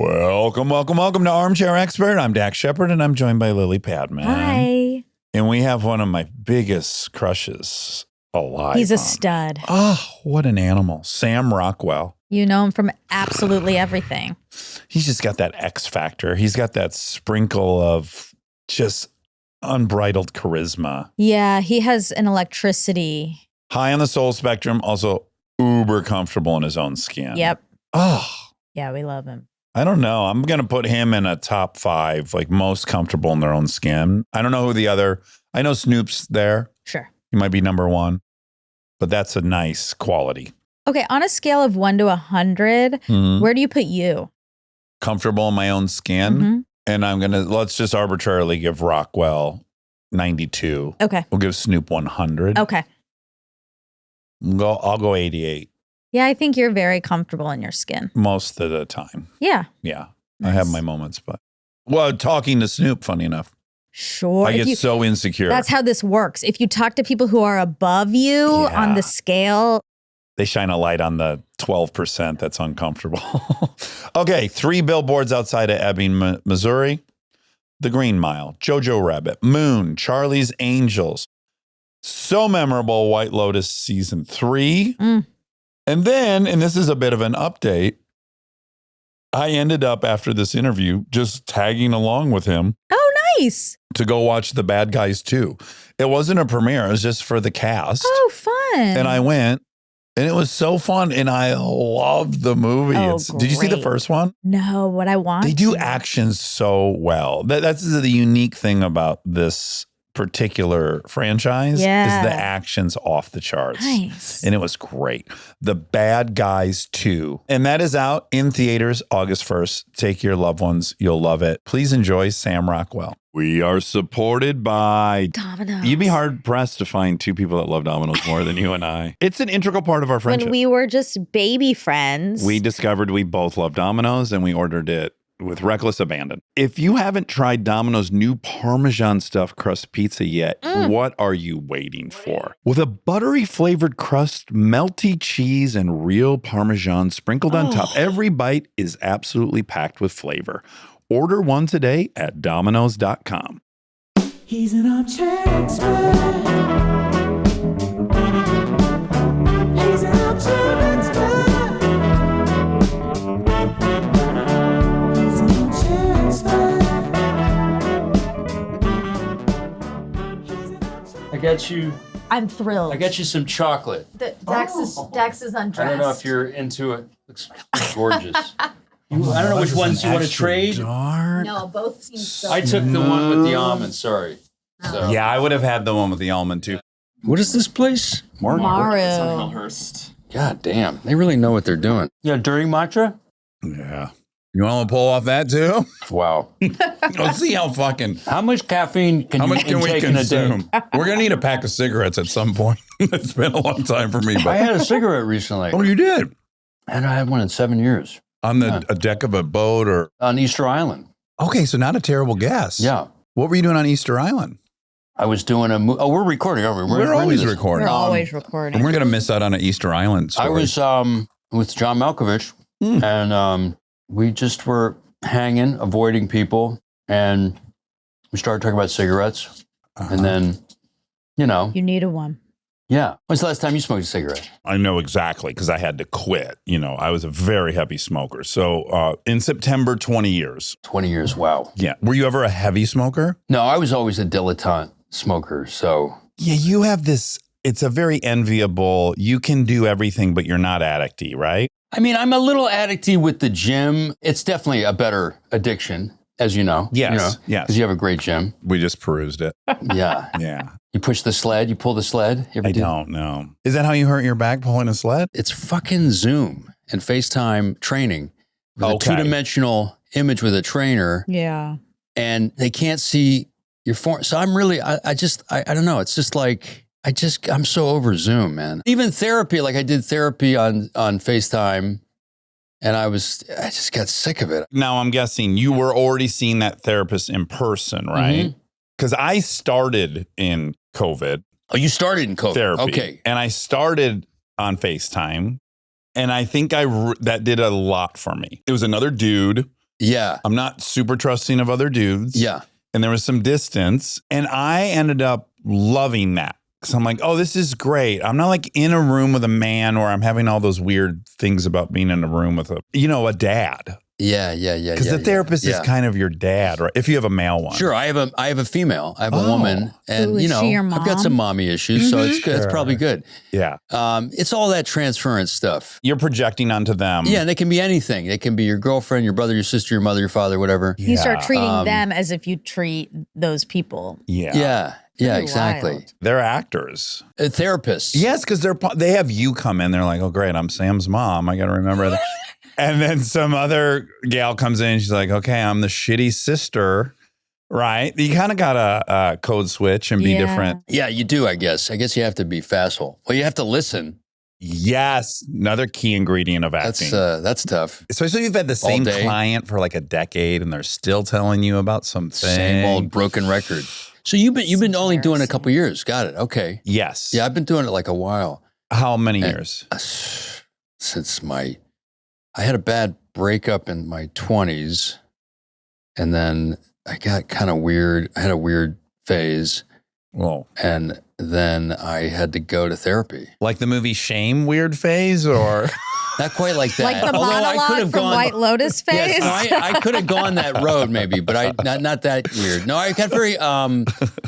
Welcome to Armchair Expert. I'm Dax Shepard, and I'm joined by Lily Padman. Hi. And we have one of my biggest crushes alive. He's a stud. Oh, what an animal. Sam Rockwell. You know him from absolutely everything. He's just got that X factor. He's got that sprinkle of just unbridled charisma. Yeah, he has an electricity. High on the soul spectrum, also uber comfortable in his own skin. Yep. Oh, Yeah, we love him. I don't know. I'm going to put him in a top 5, like most comfortable in their own skin. I don't know who the other, I know Snoop's there. Sure. He might be number 1, but that's a nice quality. Okay, on a scale of 1 to 100, where do you put you? Comfortable in my own skin. And let's just arbitrarily give Rockwell 92. Okay. We'll give Snoop 100. Okay. I'll go 88 Yeah, I think you're very comfortable in your skin. most of the time. Yeah. Yeah. Nice. I have my moments, but talking to Snoop, funny enough, Sure. I get so insecure. That's how this works. If you talk to people who are above you on the scale. They shine a light on the 12% that's uncomfortable. Okay, 3 billboards outside of Ebbing, Missouri. The Green Mile, Jojo Rabbit, Moon, Charlie's Angels. So memorable, White Lotus season 3. And then, and this is a bit of an update, I ended up after this interview just tagging along with him. Oh, nice. To go watch The Bad Guys 2. It wasn't a premiere, it was just for the cast. Oh, fun. And I went. And it was so fun, and I loved the movie. Oh, Did you see the great. first one? No, what I want. They do action so well. That's the unique thing about this particular franchise is the action's off the charts. Nice. And it was great. The Bad Guys 2. And that is out in theaters August 1st. Take your loved ones. You'll love it. Please enjoy Sam Rockwell. We are supported by Domino's. You'd be hard pressed to find 2 people that love Domino's more than you and I. It's an integral part of our friendship. When we were just baby friends. We discovered we both love Domino's and we ordered it with reckless abandon. If you haven't tried Domino's new Parmesan stuffed crust pizza yet, what are you waiting for? With a buttery flavored crust, melty cheese, and real Parmesan sprinkled on top, every bite is absolutely packed with flavor. Order one today at Domino's.com. He's an armchair expert. He's an armchair expert. He's an armchair expert. I got you. I'm thrilled. I got you some chocolate. Dax is undressed. I don't know if you're into it. Looks gorgeous. I don't know which ones you want to trade. Dark. No, both seem so. I took the one with the almond. Sorry. So. Yeah, I would have had the one with the almond too. What is this place? Maru. God damn. They really know what they're doing. Yeah, dirty matcha? Yeah. You want to pull off that too? Wow. Let's see how fucking... How much caffeine can you we intake in a day? consume? We're going to need a pack of cigarettes at some point. It's been a long time for me. I But had a cigarette recently. oh, you did? And I had one in 7 years. On a deck of a boat or... On Easter Island. Okay, so not a terrible guess. Yeah. What were you doing on Easter Island? I was doing a movie. Oh, we're recording, aren't we? We're always We're recording. always And recording. we're going to miss out on an Easter Island story. I was with John Malkovich, and we just were hanging, avoiding people, and we started talking about cigarettes. And then, You needed one. yeah. When's the last time you smoked a cigarette? I know exactly because I had to quit. I was a very heavy smoker. So in September, 20 years. 20 years, wow. Yeah. Were you ever a heavy smoker? No, I was always a dilettante smoker, so. Yeah, you have this, it's a very enviable, you can do everything, but you're not addicty, right? I mean, I'm a little addicty with the gym. It's definitely a better addiction, as you know. Yes, yes. Because you have a great gym. We just perused it. Yeah. Yeah. You push the sled, you pull the sled. You ever I do? don't know. Is that how you hurt your back pulling a sled? It's fucking Zoom and FaceTime training with Okay. a 2-dimensional image with a trainer, Yeah. and they can't see your form. So I'm really, I don't know. It's just like, I'm so over Zoom, man. Even therapy, like I did therapy on FaceTime, and I just got sick of it. Now, I'm guessing you were already seeing that therapist in person, right? Because I started in COVID. Oh, you started in COVID. Therapy. Okay. And I started on FaceTime. And I think that did a lot for me. It was another dude Yeah. I'm not super trusting of other dudes. Yeah. And there was some distance. And I ended up loving that. Because I'm like, oh, this is great. I'm not like in a room with a man or I'm having all those weird things about being in a room with a dad. Yeah. Because the therapist is kind of your dad, right? If you have a male one. Sure. I have a female. I have a woman. And, Ooh, is she your I've got some mommy issues. So it's good. It's probably good. Yeah. It's all that transference stuff. You're projecting onto them. Yeah. And they can be anything. They can be your girlfriend, your brother, your sister, your mother, your father, whatever. You start treating them as if you treat those people. Yeah. Yeah, Pretty exactly. wild. They're actors. Therapists. Yes, because they have you come in. They're like, oh, great, I'm Sam's mom. I got to remember that. And then some other gal comes in. She's like, okay, I'm the shitty sister, right? You kind of got to code switch and be different. Yeah, you do, I guess. I guess you have to be facile. Well, you have to listen. Yes, another key ingredient of acting. That's tough. Especially if you've had the same day. client for like a decade and they're still telling you about something. Same old broken record. So you've been only doing it a couple years. Got it. Okay. Yes. Yeah, I've been doing it like a while. How many years? Since I had a bad breakup in my 20s, and then I got kind of weird. I had a weird phase. Whoa. And then I had to go to therapy. Like the movie Shame weird phase or? Not quite like that. Like the Although I could monologue have from gone, White Lotus phase. Yes, no, I could have gone that road maybe, but not that weird. No, I got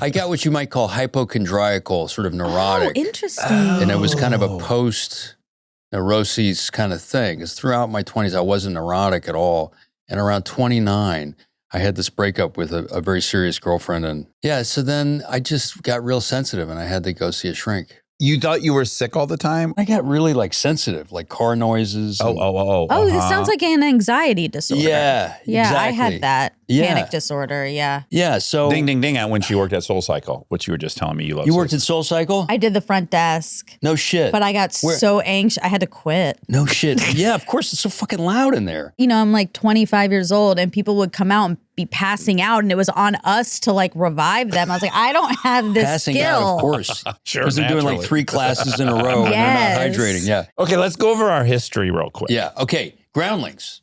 I got what you might call hypochondriacal, sort of neurotic. Oh, interesting. And it was kind of a post-neuroses kind of thing. Because throughout my 20s, I wasn't neurotic at all. And around 29, I had this breakup with a very serious girlfriend. And yeah, so then I just got real sensitive and I had to go see a shrink. You thought you were sick all the time? I got really like sensitive, like car noises. Oh, this sounds like an anxiety disorder. Yeah, Yeah, exactly. I had that Yeah. panic disorder. Yeah. Yeah, so Ding, ding, ding. When she worked at Soul Cycle, which you were just telling me you loved. you worked at Soul Cycle? I did the front desk, No shit. but I got so anxious. I had to quit. No shit. Yeah, of course. It's so fucking loud in there. You know, I'm like 25 years old and people would come out and be passing out and it was on us to like revive them. I was like, I don't have this Passing skill. out, of course. Sure, Because they're doing like naturally. 3 classes in a row and they're Yes. not hydrating. Yeah. Okay, let's go over our history real quick. Yeah. Okay. Groundlings.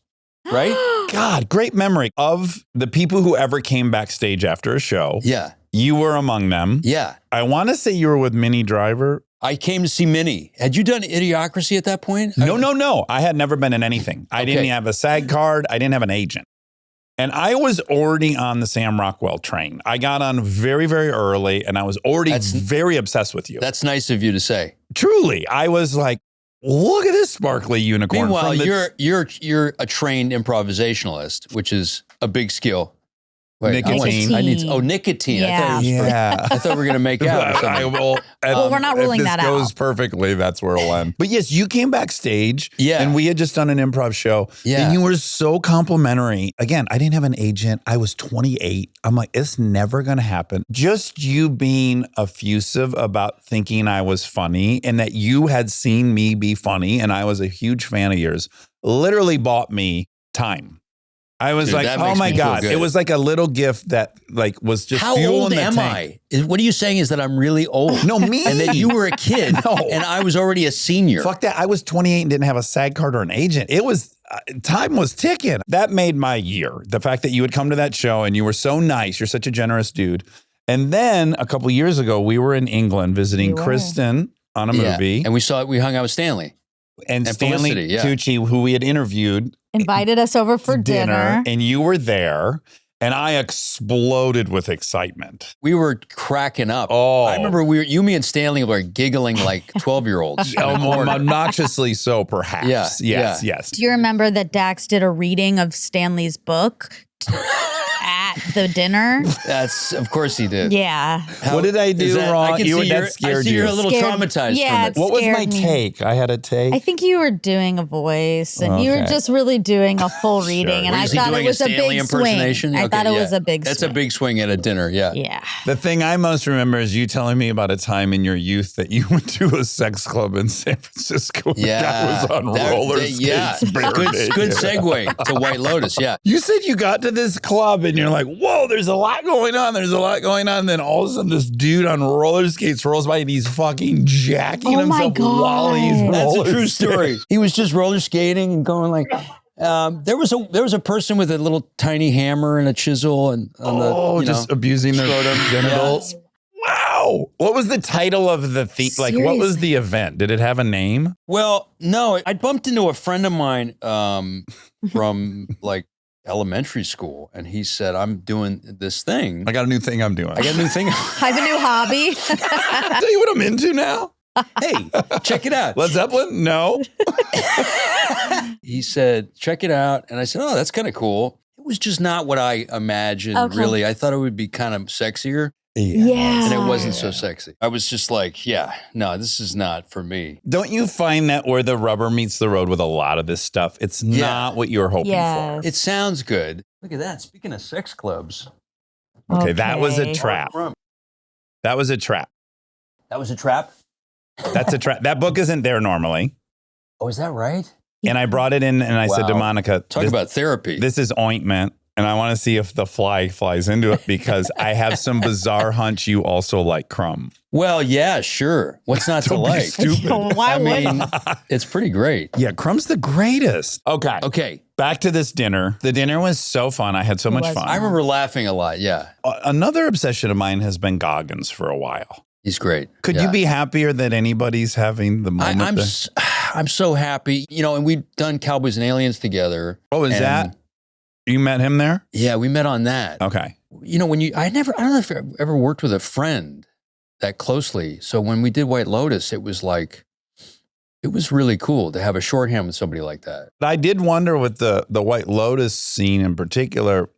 Right? God, great memory of the people who ever came backstage after a show. Yeah. You were among them. Yeah. I want to say you were with Minnie Driver. I came to see Minnie. Had you done Idiocracy at that point? No. I had never been in anything. I didn't Okay. have a SAG card. I didn't have an agent. And I was already on the Sam Rockwell train. I got on very, very early and I was already very obsessed with you. That's nice of you to say. Truly. I was like, look at this sparkly unicorn. Meanwhile, from the- you're a trained improvisationalist, which is a big skill. Nicotine. Nicotine. Yeah. I thought we were going to make out or something. I will. Well, we're not ruling that If out. this goes perfectly, that's where it'll end. But yes, you came backstage. Yeah. And we had just done an improv show. Yeah. And you were so complimentary. Again, I didn't have an agent. I was 28. I'm like, it's never going to happen. Just you being effusive about thinking I was funny and that you had seen me be funny and I was a huge fan of yours literally bought me time. I was Dude, like, that oh makes my me feel God. good. It was like a little gift that like was just How fuel old in the am tank. I? What are you saying is that I'm really old? No, me. And that you were a kid No. and I was already a senior. Fuck that. I was 28 and didn't have a SAG card or an agent. It was, time was ticking. That made my year. The fact that you would come to that show and you were so nice. You're such a generous dude. And then a couple years ago, we were in England visiting We were. Kristen on a Yeah. movie. And we hung out with Stanley. And and Stanley Felicity, yeah. Tucci, who we had interviewed Invited us over for dinner. and you were there. And I exploded with excitement. We were cracking up. Oh. I remember me and Stanley were giggling like 12-year-olds. Obnoxiously so, perhaps. Yeah, Yes. Do you remember that Dax did a reading of Stanley's book at the dinner? That's, of course he did. Yeah. What did I do wrong? I can You- see that you're, scared I see you. you're a little Scared- traumatized yeah, from it. What was my scared me. take? I had a take. I think you were doing a voice and you were Okay. just really doing a full reading. And I Was he thought it doing was a Stanley big impersonation? swing. I Okay, thought it yeah. was a big That's swing. a big swing at a dinner, yeah. Yeah. The thing I most remember is you telling me about a time in your youth that you went to a sex club in San Francisco. And Yeah. the guy was on That- roller that- skates. yeah. bare Good naked. segue to White Lotus, yeah. You said you got to this club and you're like, whoa, there's a lot going on. There's a lot going on. And then all of a sudden this dude on roller skates rolls by and he's fucking jacking Oh my himself while he's God. That's a roller true skating. story. He was just roller skating and going like, There was a person with a little tiny hammer and a chisel and just abusing their genitals. Wow. What was the title of the theme? Like, what was the event? Did it have a name? Well, no, I bumped into a friend of mine from like elementary school, and he said, "I'm doing this thing. I got a new thing I'm doing. I got a new thing. I have a new hobby. Tell you what I'm into now. Hey, check it out." Led Zeppelin? No. He said, "Check it out," and I said, "Oh, that's kind of cool." It was just not what I imagined. Really, I thought it would be kind of sexier. Yeah. And it wasn't so sexy. I was just like, yeah, no, this is not for me. Don't you find that where the rubber meets the road with a lot of this stuff, it's not what you were hoping for? It sounds good. Look at that. Speaking of sex clubs. Okay, that was a trap. That was a trap. That was a trap? That's a trap. That book isn't there normally. Oh, is that right? And I brought it in and I said to Monica, talk about therapy. This is ointment. And I want to see if the fly flies into it because I have some bizarre hunch you also like crumb. Well, yeah, sure. What's not to like? Stupid. Why mean, it's pretty great. Yeah, crumb's the greatest. Okay. Back to this dinner. The dinner was so fun. I had so much fun. I remember laughing a lot, yeah. Another obsession of mine has been Goggins for a while. He's great. Could you be happier that anybody's having the moment? I'm so happy. You know, and we've done Cowboys and Aliens together. Oh, is that? You met him there? Yeah, we met on that. Okay. You know, I don't know if I ever worked with a friend that closely. So when we did White Lotus, it was really cool to have a shorthand with somebody like that. I did wonder with the White Lotus scene in particular,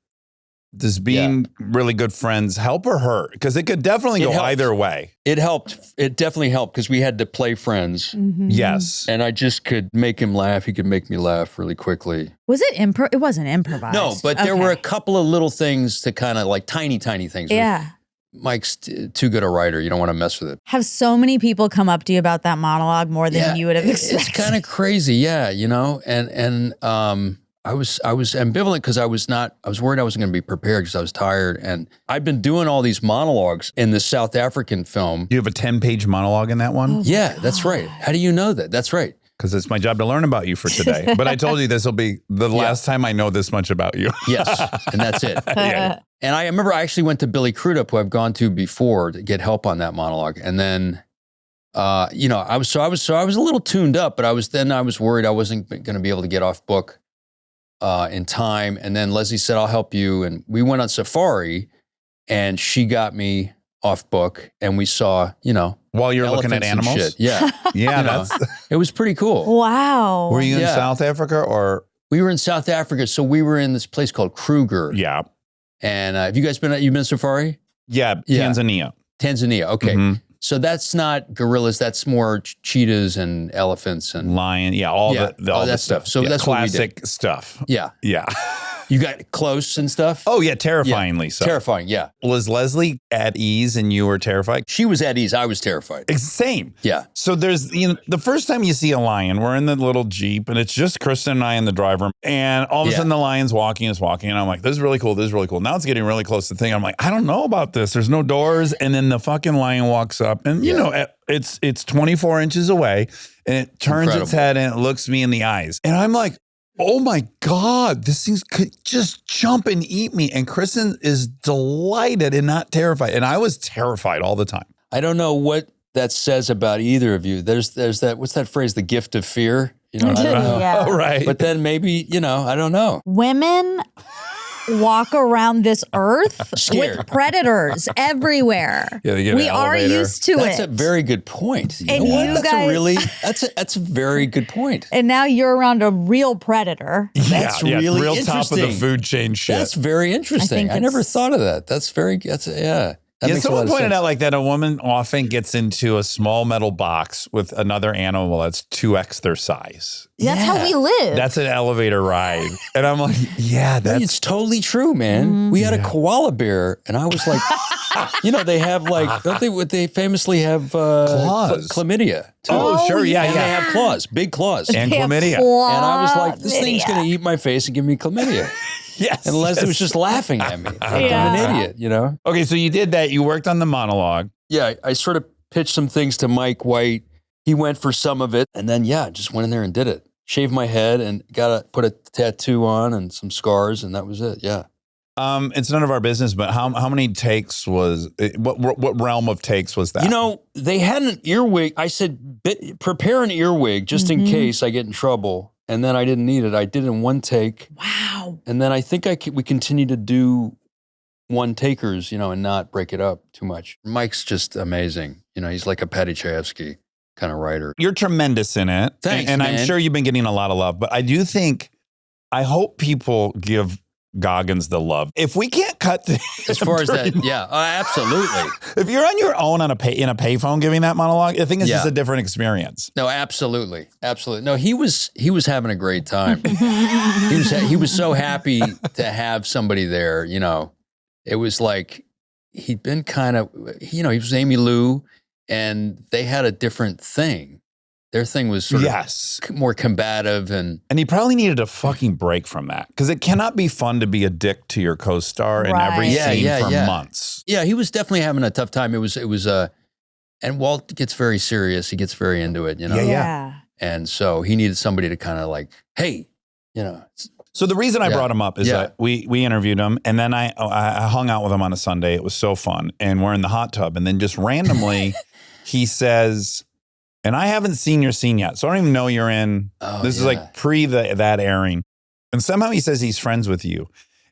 does being really good friends help or hurt? Because it could definitely go either way. It helped. It definitely helped because we had to play friends. Mm-hmm. Yes. And I just could make him laugh. He could make me laugh really quickly. Was it improv? It wasn't improvised. No, but there were a couple of little things to kind of like tiny things. Yeah. Mike's too good a writer. You don't want to mess with it. Have so many people come up to you about that monologue more than you would have expected. It's kind of crazy. Yeah. You know, and I was ambivalent because I was worried I wasn't going to be prepared because I was tired. And I've been doing all these monologues in the South African film. Do you have a 10-page monologue in that one? Yeah, that's right. How do you know that? That's right. Because it's my job to learn about you for today. But I told you this will be the last time I know this much about you. Yes, and that's it. And I remember I actually went to Billy Crudup, who I've gone to before, to get help on that monologue. And then, you know, I was a little tuned up, but I was worried I wasn't going to be able to get off book in time. And then Leslie said, "I'll help you." And we went on safari, and she got me off book, and we saw, you know, while you're looking at animals. Shit. Yeah, yeah, it was pretty cool. Wow. Were you in South Africa or? We were in South Africa, so we were in this place called Kruger. Yeah. And have you guys been safari? Yeah, Tanzania. Tanzania. Okay. Mm-hmm. So that's not gorillas. That's more cheetahs and elephants and lion. Yeah, all the stuff. So that's classic what we did. Stuff. Yeah. Yeah. You got close and stuff? Oh, yeah, terrifyingly so. Terrifying, yeah. Was Leslie at ease and you were terrified? She was at ease. I was terrified. Same. Yeah. So there's, you know, the first time you see a lion, we're in the little Jeep and it's just Kristen and I and the driver. And all of a sudden the lion's walking. And I'm like, this is really cool. This is really cool. Now it's getting really close to the thing. I'm like, I don't know about this. There's no doors. And then the fucking lion walks up and, you know, it's 24 inches away and it turns its head and it looks me in the eyes. And I'm like, oh my God, this thing could just jump and eat me. And Kristen is delighted and not terrified. And I was terrified all the time. I don't know what that says about either of you. There's that, what's that phrase? The gift of fear? You know, I don't know. Yeah. Oh, right. But then maybe, you know, I don't know. Women walk around this earth Scared. with predators everywhere. Yeah, they get we an are elevator. used to That's it. a very good point. And know what? you That's guys- that's a very good point. And now you're around a real predator. That's really real top of the interesting. food chain shit. That's very interesting. I never thought of that. That makes a lot someone of pointed sense. out like that a woman often gets into a small metal box with another animal that's 2x their size. That's how we live. That's an elevator ride. And I'm like, yeah, No, that's it's totally true, man. We had a koala bear, and I was like, you know, they have like, don't they famously have Claws. chlamydia too. Oh, sure, yeah, And yeah. they have claws, big claws. And They have chlamydia. And I was like, this thing's going to eat my face and give me chlamydia. Yes. And Leslie was just laughing at me. Like I'm an idiot, you know? Okay, so you did that. You worked on the monologue. Yeah, I sort of pitched some things to Mike White. He went for some of it. And then, just went in there and did it. shaved my head and put a tattoo on and some scars, and that was it. Yeah. It's none of our business, but how many takes was what realm of takes was that? You know, they had an earwig. I said, prepare an earwig just in case I get in trouble. And then I didn't need it. I did it in one take. Wow. And then I think we continue to do one takers, and not break it up too much. Mike's just amazing. He's like a Patty Chayefsky kind of writer. You're tremendous in it. Thanks, and man. I'm sure you've been getting a lot of love, but I hope people give Goggins the love. If we can't cut to As far as that, yeah, absolutely. If you're on your own in a payphone giving that monologue, I think it's just a different experience. No, absolutely. No, he was having a great time. he was so happy to have somebody there, It was like he'd been kind of, he was Amy Lou, and they had a different thing. Their thing was sort of more combative, and he probably needed a fucking break from that, because it cannot be fun to be a dick to your co-star in every scene for months. Yeah, he was definitely having a tough time. It was and Walt gets very serious. He gets very into it, Yeah. And so he needed somebody to kind of like, hey, So the reason I brought him up is that we interviewed him, and then I hung out with him on a Sunday. It was so fun, and we're in the hot tub, and then just randomly he says, and I haven't seen your scene yet, so I don't even know you're in. This is like pre that airing. And somehow he says he's friends with you.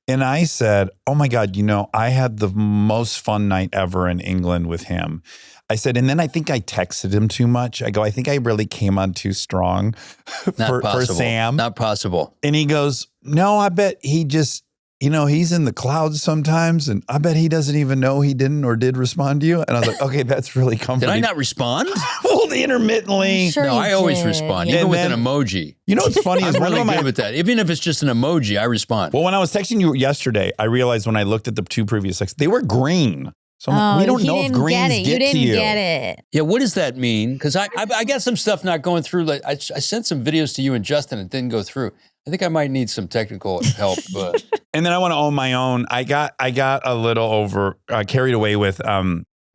And I said, oh my God, I had the most fun night ever in England with him. I said, and then I think I texted him too much. I go, I think I really came on too strong for Sam. Not possible. And he goes, no, I bet he just, he's in the clouds sometimes, and I bet he doesn't even know he didn't or did respond to you. And I was like, okay, that's really comforting. Did I not respond? Well, intermittently. Sure, no, I always respond, even with an emoji. What's funny is I'm really good with that. Even if it's just an emoji, I respond. Well, when I was texting you yesterday, I realized when I looked at the two previous texts, they were green. So I'm like, we don't know if greens get to you. You didn't get it. Yeah, what does that mean? Because I got some stuff not going through. Like I sent some videos to you and Justin, and it didn't go through. I think I might need some technical help. But and then I want to own my own. I got a little carried away with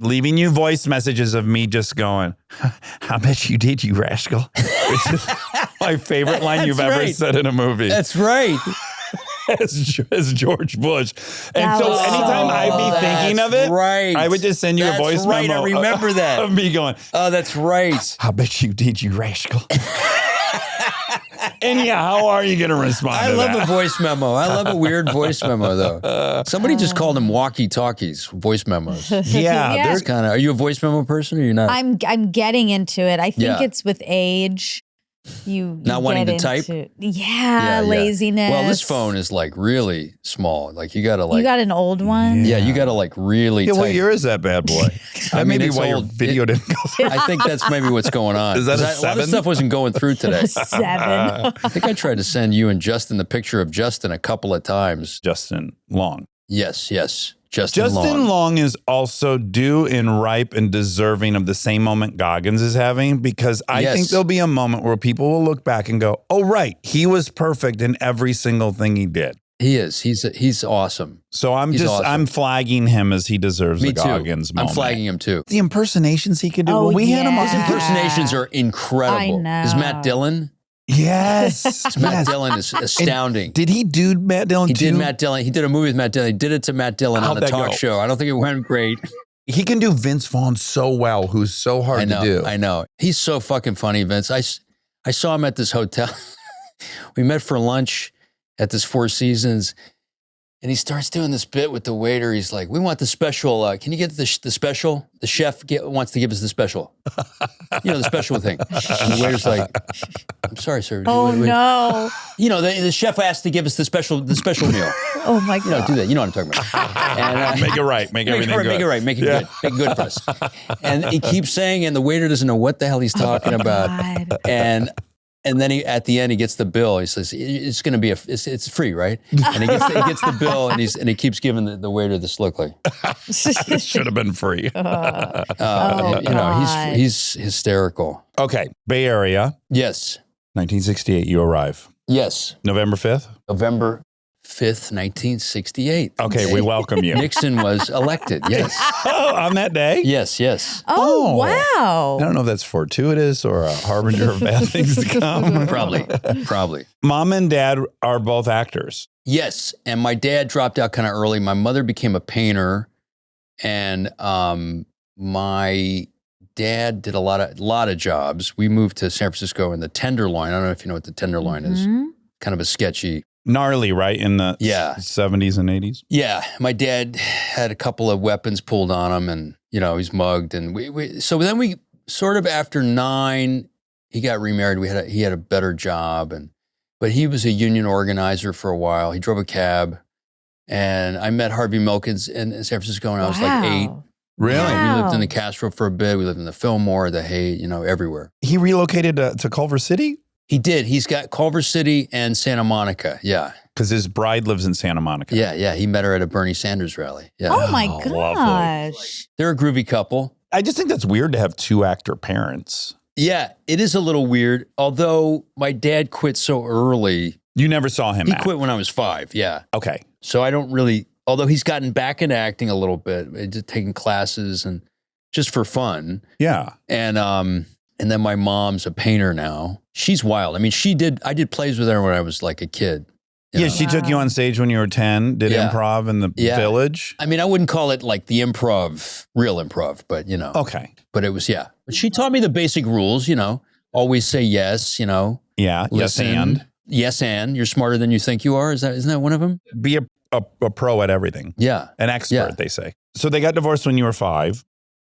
leaving you voice messages of me just going, "I bet you did, you rascal." Which is my favorite line you've ever said in a movie. That's right. As George Bush. And so anytime I'd be thinking of it, I would just send you a voice memo. I remember that. Of me going, oh, that's right. I bet you did, you rascal. And how are you going to respond to that? I love a voice memo. I love a weird voice memo, though. Somebody just called them walkie-talkies, voice memos. Yeah. There's kind of, are you a voice memo person or you're not? I'm getting into it. I think it's with age. You not wanting to type? Laziness. Well, this phone is like really small. Like you got to like. You got an old one? Yeah, you got to like really type. What year is that bad boy? That may be why your video didn't go through. I think that's maybe what's going on. Is that a 7? A lot of stuff wasn't going through today. 7. I think I tried to send you and Justin the picture of Justin a couple of times. Justin Long. Yes. Justin Long is also due and ripe and deserving of the same moment Goggins is having, because I think there'll be a moment where people will look back and go, oh, right, he was perfect in every single thing he did. He is. He's awesome. So I'm flagging him as he deserves the Goggins moment. I'm flagging him too. The impersonations he could do. Oh, we had him on. His impersonations are incredible. I know. Is Matt Dillon? Yes. Matt Dillon is astounding. And did he do Matt Dillon too? He did Matt Dillon. He did a movie with Matt Dillon. He did it to Matt Dillon on the talk show. I don't think it went great. He can do Vince Vaughn so well, who's so hard to do. I know. He's so fucking funny, Vince. I saw him at this hotel. We met for lunch at this Four Seasons. And he starts doing this bit with the waiter. He's like, we want the special. Can you get the special? The chef wants to give us the special. The special thing. And the waiter's like, I'm sorry, sir. Oh, no. The chef asked to give us the special meal. Oh, my God. You don't do that. You know what I'm talking about. And, make it right. Make everything good. Make it right. Make it good. Make it good for us. And he keeps saying, and the waiter doesn't know what the hell he's talking about. God. And then at the end, he gets the bill. He says, it's going to be it's free, right? And he gets the bill and he keeps giving the waiter this look like. It should have been free. He's hysterical. Okay. Bay Area. Yes. 1968, you arrive. Yes. November 5th? November 5th, 1968. Okay, we welcome you. Nixon was elected. Yes. Oh, on that day? Yes, yes. Oh, Oh. wow. I don't know if that's fortuitous or a harbinger of bad things to come. Probably. Mom and dad are both actors. Yes. And my dad dropped out kind of early. My mother became a painter. And my dad did a lot of jobs. We moved to San Francisco in the Tenderloin. I don't know if you know what the Tenderloin is. Kind of a sketchy. Gnarly, right? In the Yeah. 70s and 80s? Yeah. My dad had a couple of weapons pulled on him and, he's mugged. And so then we sort of after 9, he got remarried. He had a better job. But he was a union organizer for a while. He drove a cab. And I met Harvey Milk in San Francisco when I was like 8. Really? Wow. We lived in the Castro for a bit. We lived in the Fillmore, the Hay, everywhere. He relocated to Culver City? He did. He's got Culver City and Santa Monica. Yeah. Because his bride lives in Santa Monica. Yeah. He met her at a Bernie Sanders rally. Yeah. Oh my Oh, gosh. They're a groovy couple. I just think that's weird to have 2 actor parents. Yeah, it is a little weird. Although my dad quit so early. You never saw him He act. quit when I was 5. Yeah. Okay. So I don't really, although he's gotten back into acting a little bit, just taking classes and just for fun. Yeah. And then my mom's a painter now. She's wild. I mean, I did plays with her when I was like a kid. you Yeah, know? she took you on stage when you were 10, did Yeah. improv in the Yeah. village. I mean, I wouldn't call it like the improv, real improv, but Okay. but it was, yeah. But she taught me the basic rules, always say yes, Yeah. listen. Yes, and you're smarter than you think you are. Isn't that one of them? Be a pro at everything. Yeah. An expert, Yeah. they say. So they got divorced when you were 5.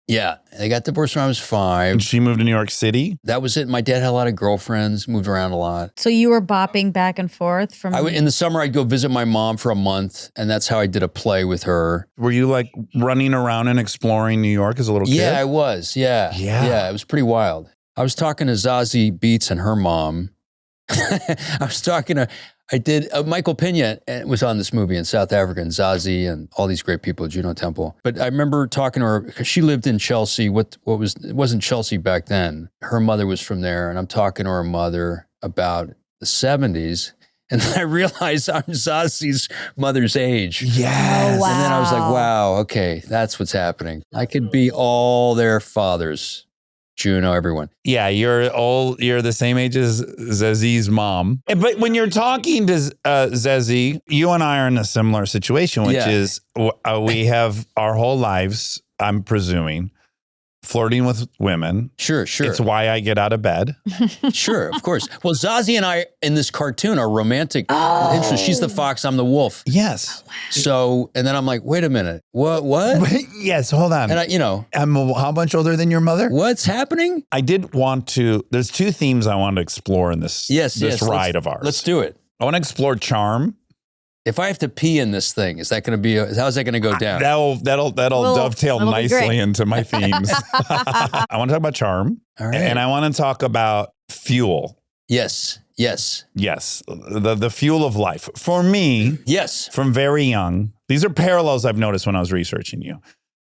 Yeah. They got divorced when I was 5. And she moved to New York City. That was it. My dad had a lot of girlfriends, moved around a lot. So you were bopping back and forth from. In the summer, I'd go visit my mom for a month, and that's how I did a play with her. Were you like running around and exploring New York as a little kid? Yeah, I was. Yeah. Yeah. Yeah, it was pretty wild. I was talking to Zazie Beetz and her mom. Michael Pena was on this movie in South Africa, and Zazie and all these great people at Juno Temple. But I remember talking to her because she lived in Chelsea. It wasn't Chelsea back then. Her mother was from there, and I'm talking to her mother about the 70s. And then I realized I'm Zazie's mother's age. Yes. Oh, wow. And then I was like, wow, okay, that's what's happening. I could be all their fathers. Juno, everyone. Yeah, you're the same age as Zazie's mom. But when you're talking to Zazie, you and I are in a similar situation, which Yeah. is we have our whole lives, I'm presuming, flirting with women. Sure. It's why I get out of bed. Sure, of course. Well, Zazie and I in this cartoon are romantic interests. She's the fox, I'm the wolf. Yes. So, and then I'm like, wait a minute, what? Yes, hold on. And I'm how much older than your mother? what's happening? I did want to, there's 2 themes I want to explore in this ride of ours. Let's do it. I want to explore charm. If I have to pee in this thing, is that going to be? How's that going to go down? That'll dovetail that'll be nicely great. into my themes. I want to talk about charm, All right. and I want to talk about fuel. Yes. Yes, the fuel of life for me. Yes. From very young, these are parallels I've noticed when I was researching you,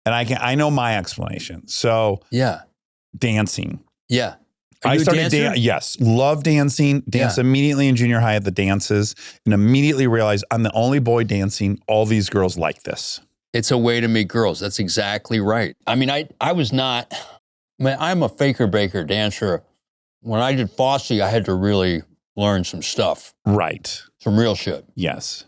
and I know my explanation. So Yeah. dancing. Yeah. Are I you a started dancer? yes, love dancing. Danced immediately in junior high at the dances, and immediately realized I'm the only boy dancing. All these girls like this. It's a way to meet girls. That's exactly right. I mean, I was not, I'm a faker baker dancer. When I did Fosse, I had to really learn some stuff, Right. some real shit. Yes.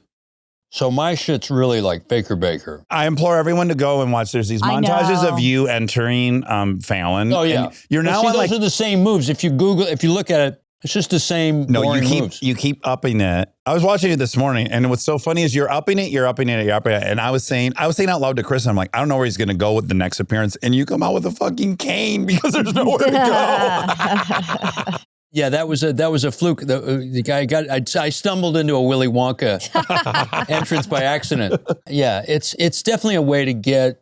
So my shit's really like faker baker. I implore everyone to go and watch. There's these I montages know. of you entering Fallon. Oh yeah. And you're Well, now see, on those like are the same moves. If you look at it, it's just the same no, boring you moves. keep upping it. I was watching it this morning, and what's so funny is you're upping it. And I was saying out loud to Chris, I'm like, I don't know where he's gonna go with the next appearance, and you come out with a fucking cane because there's nowhere to go. Yeah, that was a fluke. The guy I stumbled into a Willy Wonka entrance by accident. Yeah, it's definitely a way to get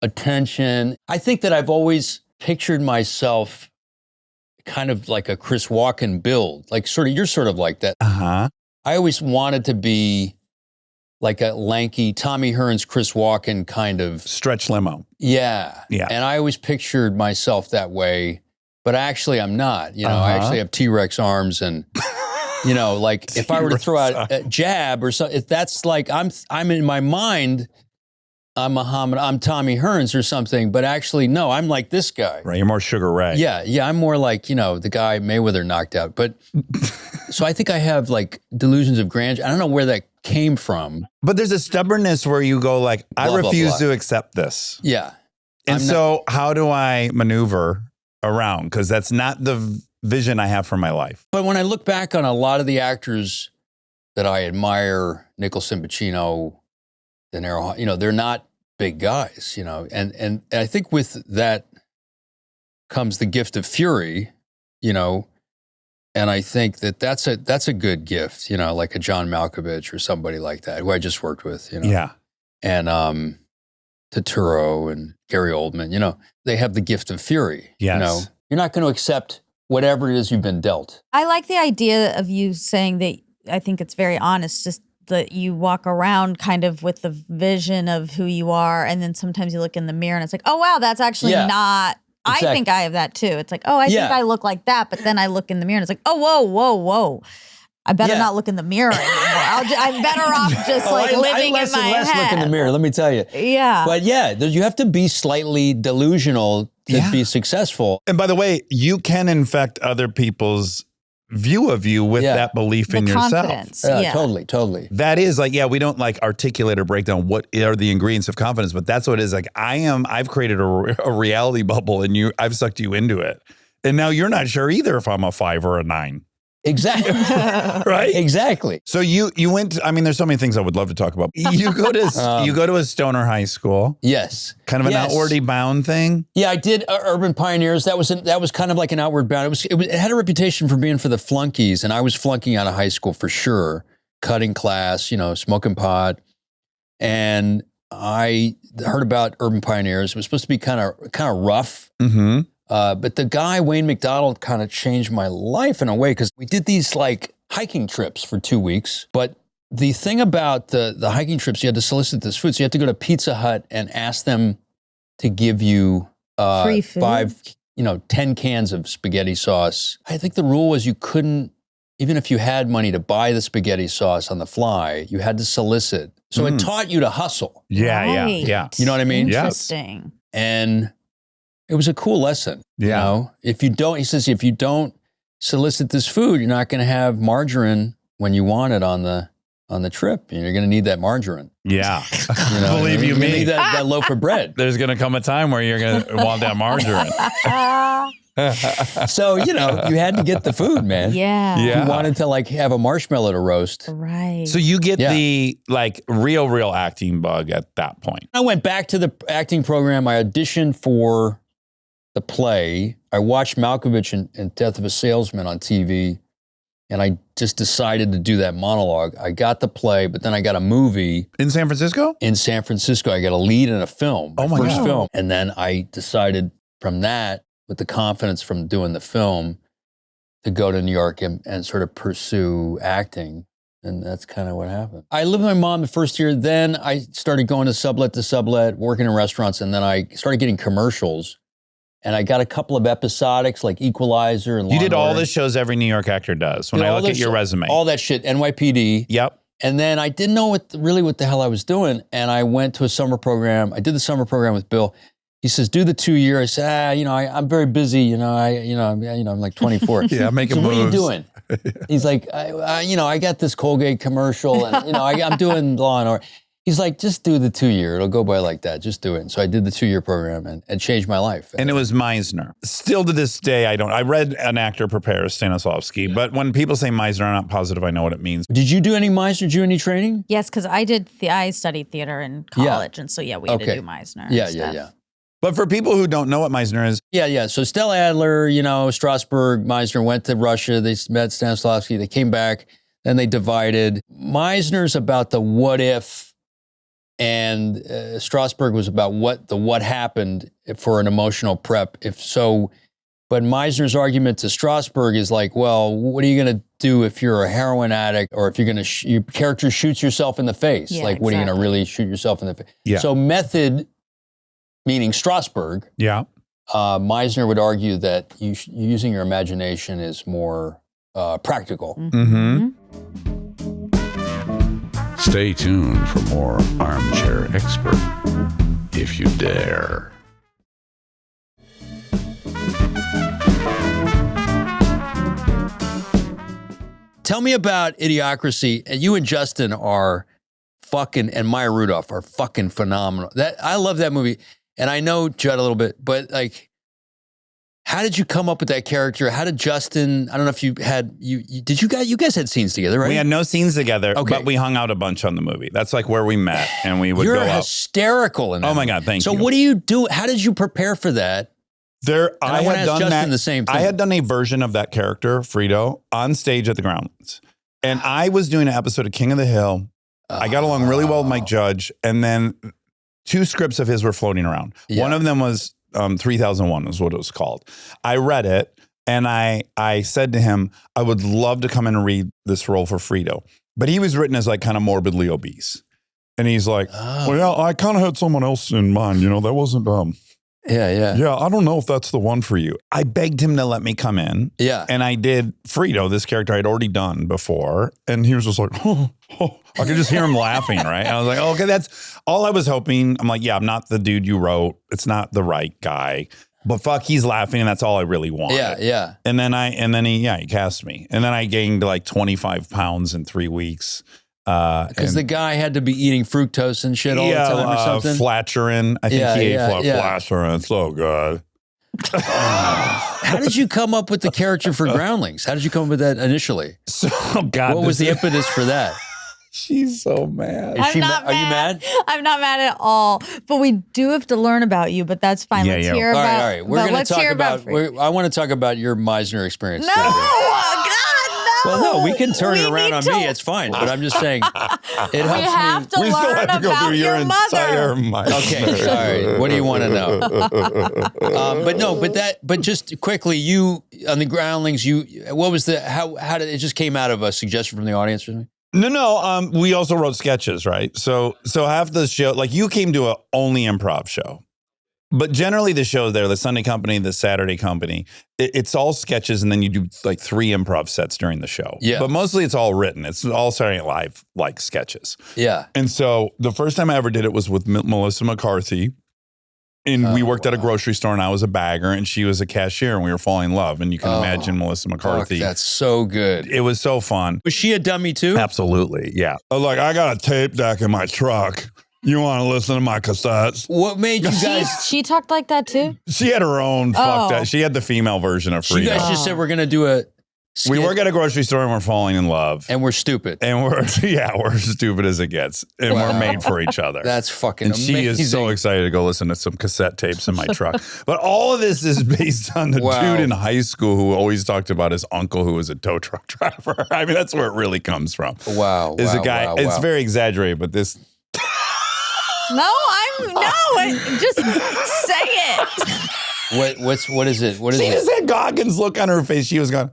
attention. I think that I've always pictured myself kind of like a Chris Walken build, like you're sort of like that. Uh-huh. I always wanted to be like a lanky Tommy Hearns, Chris Walken kind of. Stretch limo. Yeah. Yeah. And I always pictured myself that way, but actually I'm not. I actually have T-Rex arms and, You know, like if I were to throw out a jab or something, that's like I'm in my mind, I'm Tommy Hearns or something, but actually no, I'm like this guy. Right, you're more Sugar Ray. Yeah, I'm more like, you know, the guy Mayweather knocked out. But so I think I have like delusions of grandeur. I don't know where that came from. But there's a stubbornness where you go like, I Blah, blah, refuse blah. to accept this. Yeah. And so how do I maneuver around? Because that's not the vision I have for my life. But when I look back on a lot of the actors that I admire, Nicholson, Pacino, De Niro, you know, they're not big guys, you know, and I think with that comes the gift of fury, you know, and I think that's a good gift, you know, like a John Malkovich or somebody like that who I just worked with, you know, Yeah. and Turturro and Gary Oldman, you know, they have the gift of fury. Yes. You know, you're not going to accept whatever it is you've been dealt. I like the idea of you saying that. I think it's very honest, just that you walk around kind of with the vision of who you are. And then sometimes you look in the mirror and it's like, oh, wow, that's actually not, Exactly. I think I have that too. It's like, oh, I think I look like that. But then I look in the mirror and it's like, oh, whoa. I better not look in the mirror anymore. I'm better off just living I less in my and less head. look in the mirror, let me tell you. Yeah. But yeah, you have to be slightly delusional to be successful. And by the way, you can infect other people's view of you with that belief in yourself. Confidence. Totally. That is like, we don't like articulate or break down what are the ingredients of confidence, but that's what it is. Like I've created a reality bubble and I've sucked you into it. And now you're not sure either if I'm a 5 or a 9. Exactly. Right? Exactly. So you went, there's so many things I would love to talk about. You go to a stoner high school. Yes. Kind of an outwardly bound thing. Yeah, I did Urban Pioneers. That was kind of like an outward bound. It had a reputation for being for the flunkies, and I was flunking out of high school for sure, cutting class, you know, smoking pot. And I heard about Urban Pioneers. It was supposed to be kind of rough. Mm-hmm. But the guy, Wayne McDonald, kind of changed my life in a way because we did these like hiking trips for 2 weeks. But the thing about the hiking trips, you had to solicit this food. So you have to go to Pizza Hut and ask them to give you free food? 10 cans of spaghetti sauce. I think the rule was you couldn't, even if you had money to buy the spaghetti sauce on the fly, you had to solicit. So it taught you to hustle. Yeah. You know what I mean? Interesting. And it was a cool lesson. You know, if you don't solicit this food, you're not going to have margarine when you want it on the trip. You're going to need that margarine. Yeah. You know, Believe you you're gonna me. need that loaf of bread. There's going to come a time where you're going to want that margarine. So, you know, you had to get the food, man. Yeah. You wanted to like have a marshmallow to roast. Right. So you get the like real acting bug at that point. I went back to the acting program. I auditioned for the play. I watched Malkovich in Death of a Salesman on TV, and I just decided to do that monologue. I got the play, but then I got a movie. In San Francisco? In San Francisco. I got a lead in a film. Oh my first God. film. And then I decided from that, with the confidence from doing the film, to go to New York and sort of pursue acting. And that's kind of what happened. I lived with my mom the first year. Then I started going to sublet, working in restaurants. And then I started getting commercials. And I got a couple of episodics like Equalizer and Law You did and all Order. the shows every New York actor does. When Did I all look at this- your resume. All that shit, NYPD. Yep. And then I didn't know what the hell I was doing. And I went to a summer program. I did the summer program with Bill. He says, do the 2 year. I said, I'm very busy. I'm like 24. Yeah, making so what are you moves. doing? He's like, I got this Colgate commercial and, I'm doing Law and Order. He's like, just do the 2 year. It'll go by like that. Just do it. And so I did the 2 year program and changed my life. And it was Meisner. Still to this day, I read An Actor Prepares, Stanislavski, but when people say Meisner, I'm not positive I know what it means. Did you do any Meisner? Did you do any training? Yes, because I studied theater in college, and so we had to do Meisner. and stuff. Yeah. But for people who don't know what Meisner is, Yeah. So Stella Adler, Strasberg, Meisner went to Russia. They met Stanislavski. They came back. Then they divided. Meisner's about the what if, and Strasberg was about what happened for an emotional prep. If so, but Meisner's argument to Strasberg is like, well, what are you going to do if you're a heroin addict, or if you're going to your character shoots yourself in the face? Yeah, like, what are you going to exactly. really shoot yourself in the face? Yeah. So method, meaning Strasberg. yeah. Meisner would argue that using your imagination is more practical. Mm-hmm. Stay tuned for more Armchair Expert, if you dare. Tell me about Idiocracy. And you and Justin are fucking, and Maya Rudolph are fucking phenomenal. I love that movie. And I know Judd a little bit, but like, how did you come up with that character? How did Justin, I don't know if you had, you guys had scenes together, right? We had no scenes together, Okay. but we hung out a bunch on the movie. That's like where we met, and we would You're go out. hysterical in that. Oh my God, thank so you. what do you do? How did you prepare for that? I wanna had ask done Justin that. the same thing. I had done a version of that character, Frito, on stage at the Groundlings. And I was doing an episode of King of the Hill. I got along really well with Mike Judge. And then 2 scripts of his were floating around. Yeah. One of them was 3001 is what it was called. I read it and I said to him, I would love to come in and read this role for Frito. But he was written as like kind of morbidly obese. And he's like, well, yeah, I kind of had someone else in mind. You know, that wasn't, Yeah. I don't know if that's the one for you. I begged him to let me come in. Yeah. And I did Frito, this character I'd already done before. And he was just like, I could just hear him laughing, right? I was like, okay, that's all I was hoping. I'm like, yeah, I'm not the dude you wrote. It's not the right guy. But fuck, he's laughing, and that's all I really wanted. Yeah. And then he cast me. And then I gained like 25 pounds in 3 weeks. Because the guy had to be eating fructose and shit all the time or something. Flatulin. I think he ate flatulin. So good. How did you come up with the character for Groundlings? How did you come up with that initially? So God, What was the impetus for that? She's so mad. I'm not Are you mad? I'm not mad at all. But we do have to learn about you, but that's fine. Yeah, Let's yeah. hear All about right. We're going to talk about. I want to talk about your Meisner experience. No, today. God, no. Well, no, we can turn it We around need on to- me. It's fine. But I'm just saying, it helps We have me. to We still learn have to go about through your your entire mother. Okay, all right. What do you want to know? But just quickly, you on the Groundlings, what was how did it just came out of a suggestion from the audience or something? No. We also wrote sketches, right? So half the show, like you came to a only improv show, but generally the shows there, the Sunday company, the Saturday company, it's all sketches, and then you do like 3 improv sets during the show. Yeah. But mostly it's all written. It's all Saturday Night Live like sketches. Yeah. And so the first time I ever did it was with Melissa McCarthy. And we worked at a grocery store, and I was a bagger, and she was a cashier, and we were falling in love. And you can imagine Melissa McCarthy. Fuck, that's so good. It was so fun. Was she a dummy too? Absolutely, yeah. I was like, I got a tape deck in my truck. You want to listen to my cassettes? What made you guys? She talked like that too? She had her own fucked Oh. up. She had the female version of You Frida. guys just said we're gonna do a. Skit, We work at a grocery store, and we're falling in love. and we're stupid. And we're stupid as it gets. And Wow. we're made for each other. That's fucking And amazing. she is so excited to go listen to some cassette tapes in my truck. But all of this is based on the Wow. dude in high school who always talked about his uncle who was a tow truck driver. I mean, that's where it really comes from. Wow. Is wow, a guy, wow, it's wow. very exaggerated, but this, Just say it. What is it? What is she it? just had Goggins look on her face. She was going,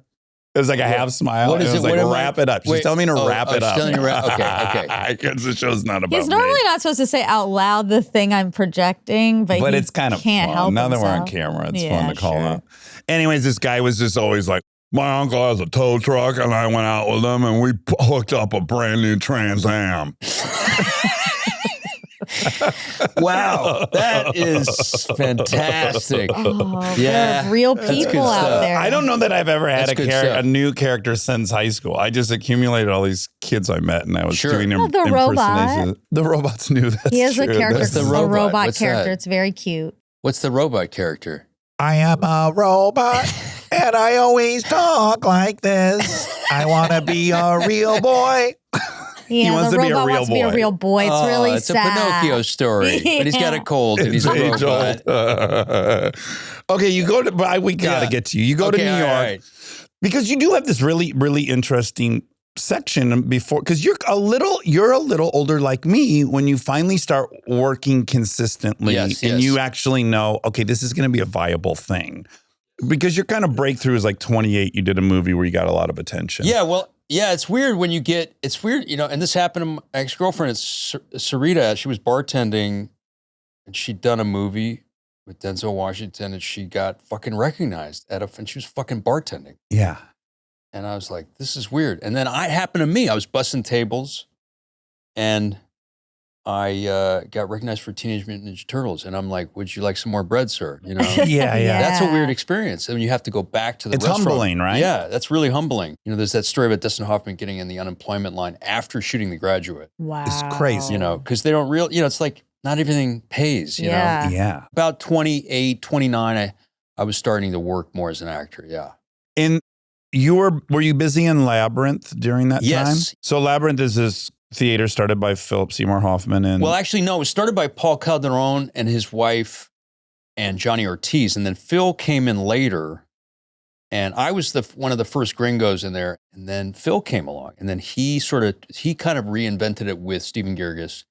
it was like a half smile. What is it was it? like, What am I- wrap it up. She's Wait. telling me to Oh, wrap oh, it she's up. telling you to wrap- okay. Because the show's not about He's me. normally not supposed to say out loud the thing I'm projecting, but he it's kind of can't fun. help Now that we're on himself. camera, it's Yeah, fun to call sure. out. Anyways, this guy was just always like, my uncle has a tow truck, and I went out with him, and we hooked up a brand new Trans Am. Wow, that is fantastic. Oh, Yeah, there are real that's good people out stuff. there. I don't know that I've ever had That's good stuff. a new character since high school. I just accumulated all these kids I met, and I was Sure. doing Oh, the robot. impersonations. The robot's new. That's He has a true. character, That's the a robot. robot What's character. that? It's very cute. What's the robot character? I am a robot and I always talk like this. I want to be a real boy. Yeah, wants the to be a robot real wants to be a boy. real boy. It's really it's sad. a Pinocchio story, but he's got a cold and he's a It's robot. age-old. Okay, you go to, but we got to Yeah. get to you. You go to Okay, New all York right. because you do have this really, really interesting section before, because you're a little older like me when you finally start working consistently Yes, and yes. you actually know, okay, this is going to be a viable thing. Because your kind of breakthrough is like 28, you did a movie where you got a lot of attention. Yeah, well, yeah, it's weird when you get, it's weird, you know, and this happened to my ex-girlfriend, Sarita. She was bartending and she'd done a movie with Denzel Washington and she got fucking recognized and she was fucking bartending. Yeah. And I was like, this is weird. And then it happened to me. I was bussing tables and I got recognized for Teenage Mutant Ninja Turtles. And I'm like, would you like some more bread, sir? You know? Yeah. That's a weird experience. I mean, you have to go back to the It's restaurant. humbling, right? Yeah, that's really humbling. You know, there's that story about Dustin Hoffman getting in the unemployment line after shooting The Graduate, Wow. It's crazy. you know, because they don't it's like not everything pays, you know? Yeah. Yeah. About 28, 29, I was starting to work more as an actor, yeah. And were you busy in Labyrinth during that time? Yes. So Labyrinth is this theater started by Philip Seymour Hoffman and Well, actually, no, it was started by Paul Calderon and his wife and Johnny Ortiz. And then Phil came in later. And I was one of the first gringos in there. And then Phil came along. And then he kind of reinvented it with Stephen Gerges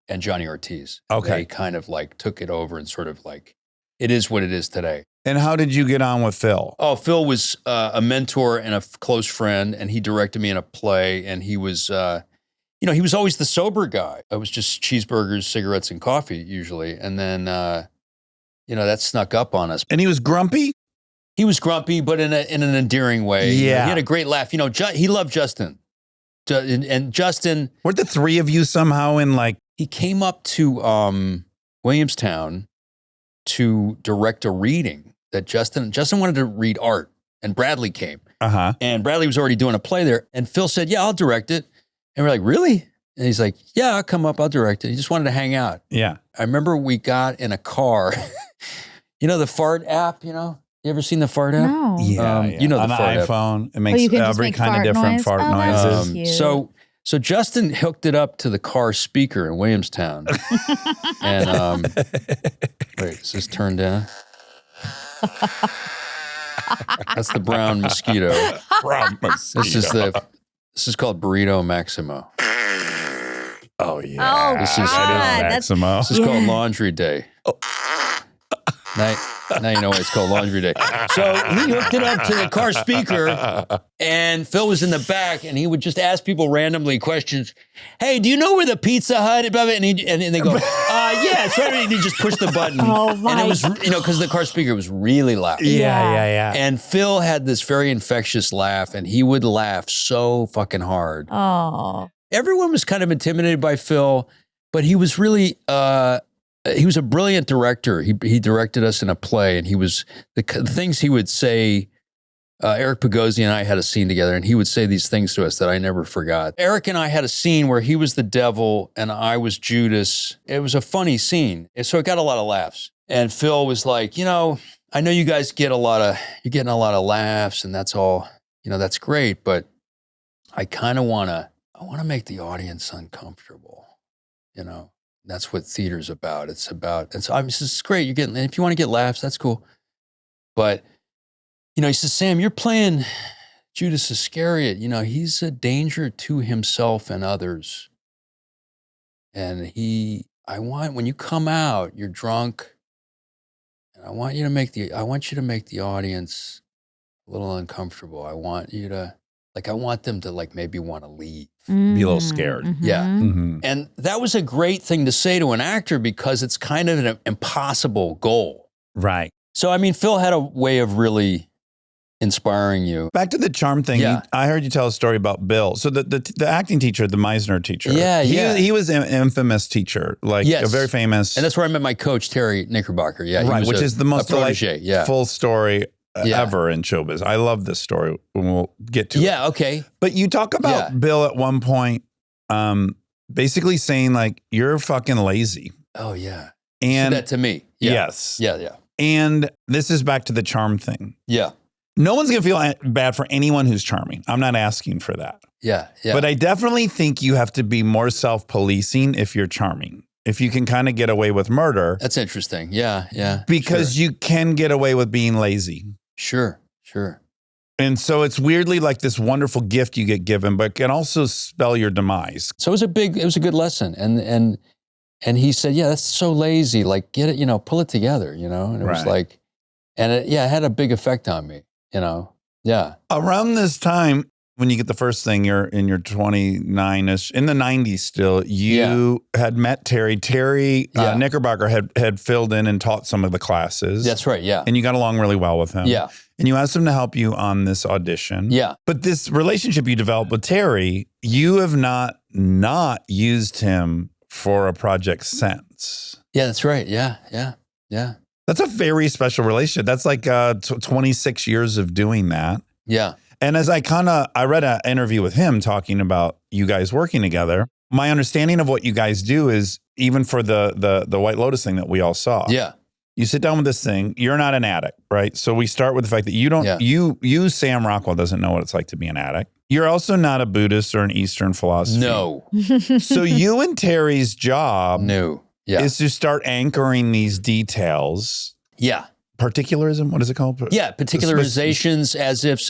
and Johnny Ortiz. Okay. They kind of like took it over and sort of like, it is what it is today. And how did you get on with Phil? Oh, Phil was a mentor and a close friend. And he directed me in a play. And he was... he was always the sober guy. It was just cheeseburgers, cigarettes, and coffee usually. And then, that snuck up on us. And he was grumpy? He was grumpy, but in an endearing way. Yeah. He had a great laugh. He loved Justin. And Justin, Weren't the three of you somehow in like... he came up to Williamstown to direct a reading that Justin wanted to read art. And Bradley came. Uh-huh. And Bradley was already doing a play there. And Phil said, yeah, I'll direct it. And we're like, really? And he's like, yeah, I'll come up. I'll direct it. He just wanted to hang out. Yeah. I remember we got in a car. The fart app, You ever seen the fart app? No. Yeah. You know the On the fart app. iPhone. It makes you can just every make kind of fart different noise? fart Oh, that's noises. cute. So Justin hooked it up to the car speaker in Williamstown. And wait, is this turned down? That's the brown mosquito. Brown mosquito. This is called Burrito Maximo. Oh, yeah. Oh, This is- God. That's Maximo. This is called Laundry Day. Now you know why it's called Laundry Day. So he hooked it up to the car speaker, and Phil was in the back, and he would just ask people randomly questions. Hey, do you know where the Pizza Hut? And they go, yeah, it's right. And he just pushed the button. Oh, my and it was, because the car speaker was really loud. Yeah. And Phil had this very infectious laugh, and he would laugh so fucking hard. Oh. Everyone was kind of intimidated by Phil, but he was really, he was a brilliant director. He directed us in a play, and he was, the things he would say, Eric Pagozzi and I had a scene together, and he would say these things to us that I never forgot. Eric and I had a scene where he was the devil and I was Judas. It was a funny scene. And so it got a lot of laughs. And Phil was like, I know you guys you're getting a lot of laughs, and that's all, that's great, but I kind of want to make the audience uncomfortable, That's what theater's about. This is great. If you want to get laughs, that's cool. But, he says, Sam, you're playing Judas Iscariot. He's a danger to himself and others. And when you come out, you're drunk. And I want you to make the audience a little uncomfortable. I want them to maybe want to leave. Be a little scared. Mhm. Yeah. Mm-hmm. And that was a great thing to say to an actor because it's kind of an impossible goal. Right. So, Phil had a way of really inspiring you. Back to the charm thing. Yeah. I heard you tell a story about Bill. So the acting teacher, the Meisner teacher. Yeah. He was an infamous teacher, like Yes. a very famous. And that's where I met my coach, Terry Knickerbocker. Yeah. he right, was which is the most protege. Yeah. full story Yeah. ever in showbiz. I love this story when we'll get to it. Yeah. Okay. But you talk about Yeah. Bill at one point, basically saying like, you're fucking lazy. Oh, yeah. And Said that to me. Yeah. yes. Yeah. Yeah. And this is back to the charm thing. Yeah. No one's going to feel bad for anyone who's charming. I'm not asking for that. Yeah. Yeah. But I definitely think you have to be more self-policing if you're charming. If you can kind of get away with murder. That's interesting. Yeah. Yeah. Because you can get away with being lazy. Sure. And so it's weirdly like this wonderful gift you get given, but can also spell your demise. So it was a good lesson. And he said, yeah, that's so lazy. Like, get it, pull it together, and it was Right. like, and it had a big effect on me, yeah. Around this time, when you get the first thing, you're in your 29-ish, in the 90s still, you had met Terry. Terry Knickerbocker had filled in and taught some of the classes. That's right. Yeah. And you got along really well with him. Yeah. and you asked him to help you on this audition. Yeah. But this relationship you developed with Terry, you have not used him for a project since. Yeah, that's right. Yeah. That's a very special relationship. That's like 26 years of doing that. Yeah. And as I read an interview with him talking about you guys working together. My understanding of what you guys do is even for the White Lotus thing that we all saw. Yeah. You sit down with this thing. You're not an addict, right? So we start with the fact that you don't. You Sam Rockwell doesn't know what it's like to be an addict. You're also not a Buddhist or an Eastern philosophy. No. So you and Terry's job is to start anchoring these details. Yeah. Particularism, what is it called? Yeah, particularizations as if,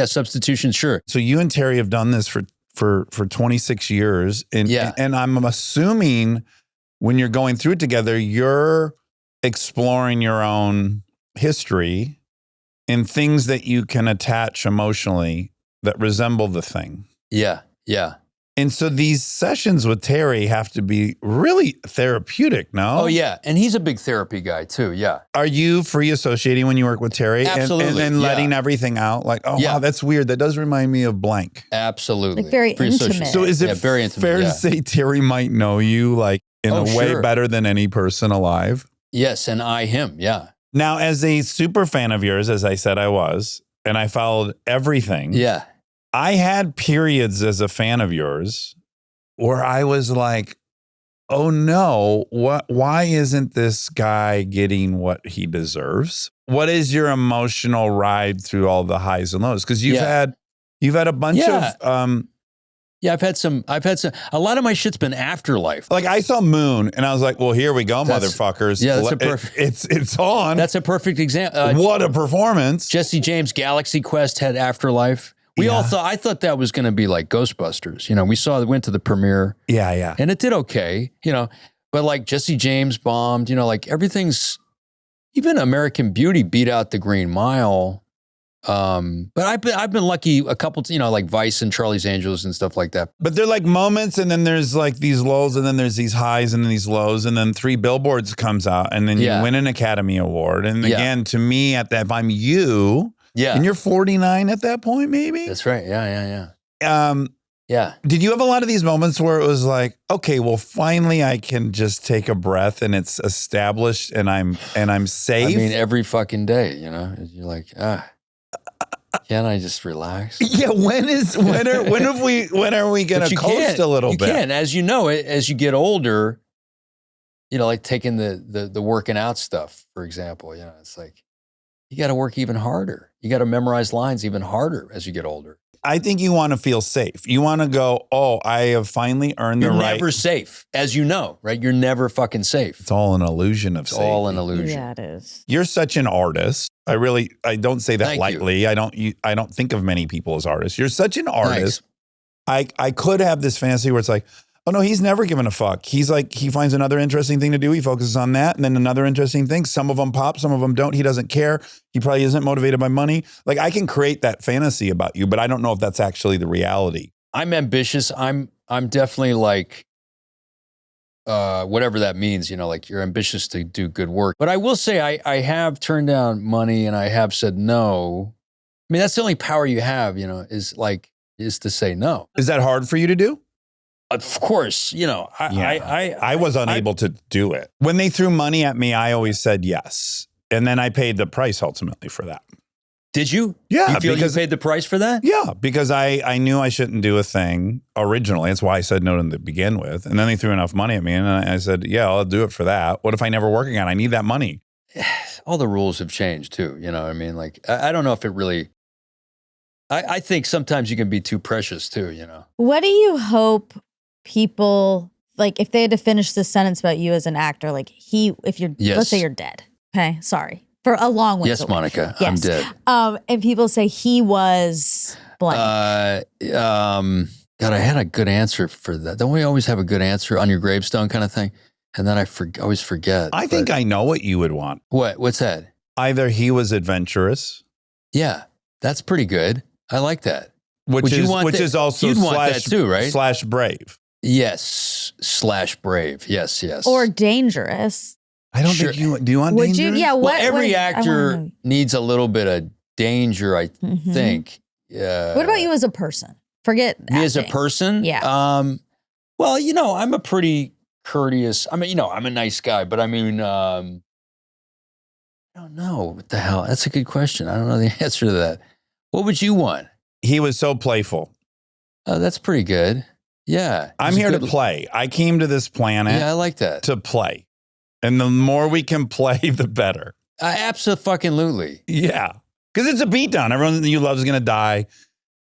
substitution, sure. So you and Terry have done this for 26 years. And I'm assuming when you're going through it together, you're exploring your own history and things that you can attach emotionally that resemble the thing. Yeah. And so these sessions with Terry have to be really therapeutic, no? Oh, yeah. And he's a big therapy guy, too. Yeah. Are you free associating when you work with Terry? Absolutely. And letting everything out? Like, wow, that's weird. That does remind me of blank. Absolutely. Like very Free intimate. association. So is it very intimate, fair to say Terry might know you like in a way better than any person alive? Yes, and him, yeah. Now, as a super fan of yours, as I said I was, and I followed everything. Yeah. I had periods as a fan of yours where I was like, oh no, why isn't this guy getting what he deserves? What is your emotional ride through all the highs and lows? Because you've had a bunch of I've had some, a lot of my shit's been afterlife. like I saw Moon and I was like, well, here we go, motherfuckers. Yeah, that's a perfect, it's on. That's a perfect example. What a performance. Jesse James' Galaxy Quest had afterlife. I thought that was going to be like Ghostbusters. You know, went to the premiere. Yeah. And it did okay, you know, but like Jesse James bombed, you know, like everything's, even American Beauty beat out The Green Mile. But I've been lucky a couple, you know, like Vice and Charlie's Angels and stuff like that. But they're like moments, and then there's like these lows, and then there's these highs, and then these lows, and then 3 Billboards comes out, and then you win an Academy Award. And again, to me, if I'm you, and you're 49 at that point, maybe. That's right. Yeah. Did you have a lot of these moments where it was like, okay, well, finally I can just take a breath, and it's established, and I'm safe? I mean, every fucking day, you know, you're like, can't I just relax? Yeah, when are we gonna coast a little bit? You can, as you know, as you get older, you know, like taking the working out stuff, for example, you know, it's like you got to work even harder. You got to memorize lines even harder as you get older. I think you want to feel safe. You want to go, oh, I have finally earned the right. You're never safe, as you know, right? You're never fucking safe. It's all an illusion of safety. It's all an illusion. Yeah, it is. You're such an artist. I don't say that Thank lightly. you. I don't think of many people as artists. You're such an artist. I could have this fantasy where it's like, oh no, he's never given a fuck. He's like, he finds another interesting thing to do. He focuses on that. And then another interesting thing. Some of them pop, some of them don't. He doesn't care. He probably isn't motivated by money. Like I can create that fantasy about you, but I don't know if that's actually the reality. I'm ambitious. I'm definitely like, whatever that means, you know, like you're ambitious to do good work. But I will say I have turned down money and I have said no. I mean, that's the only power you have, you know, is to say no. Is that hard for you to do? Of course, you know, I was unable to do it. When they threw money at me, I always said yes. And then I paid the price ultimately for that. Did you? Yeah. You feel you paid the price for that? Yeah, because I knew I shouldn't do a thing originally. That's why I said no to begin with. And then they threw enough money at me and I said, yeah, I'll do it for that. What if I never work again? I need that money. All the rules have changed too. You know what I mean? Like, I don't know if it really, I think sometimes you can be too precious too, you know? What do you hope people, like if they had to finish this sentence about you as an actor, like let's say you're dead. Okay, sorry. For a long way. Yes, Monica, I'm dead. And people say he was blank. God, I had a good answer for that. Don't we always have a good answer on your gravestone kind of thing? And then I always forget. I think I know what you would want. What's that? Either he was adventurous. Yeah, that's pretty good. I like that. Which is also you'd want that too, right? / brave. Yes, / brave. Yes. Or dangerous. I don't think do you want Would dangerous? you? Yeah. Every actor needs a little bit of danger, I think. What about you as a person? Forget Me as a acting. person? Yeah. Well, I'm a pretty courteous, I'm a nice guy, but I mean, I don't know. What the hell? That's a good question. I don't know the answer to that. What would you want? He was so playful. Oh, that's pretty good. Yeah. I'm here to play. I came to this planet Yeah, I like that. to play. And the more we can play, the better. Absolutely. Yeah. Because it's a beatdown. Everyone that you love is going to die.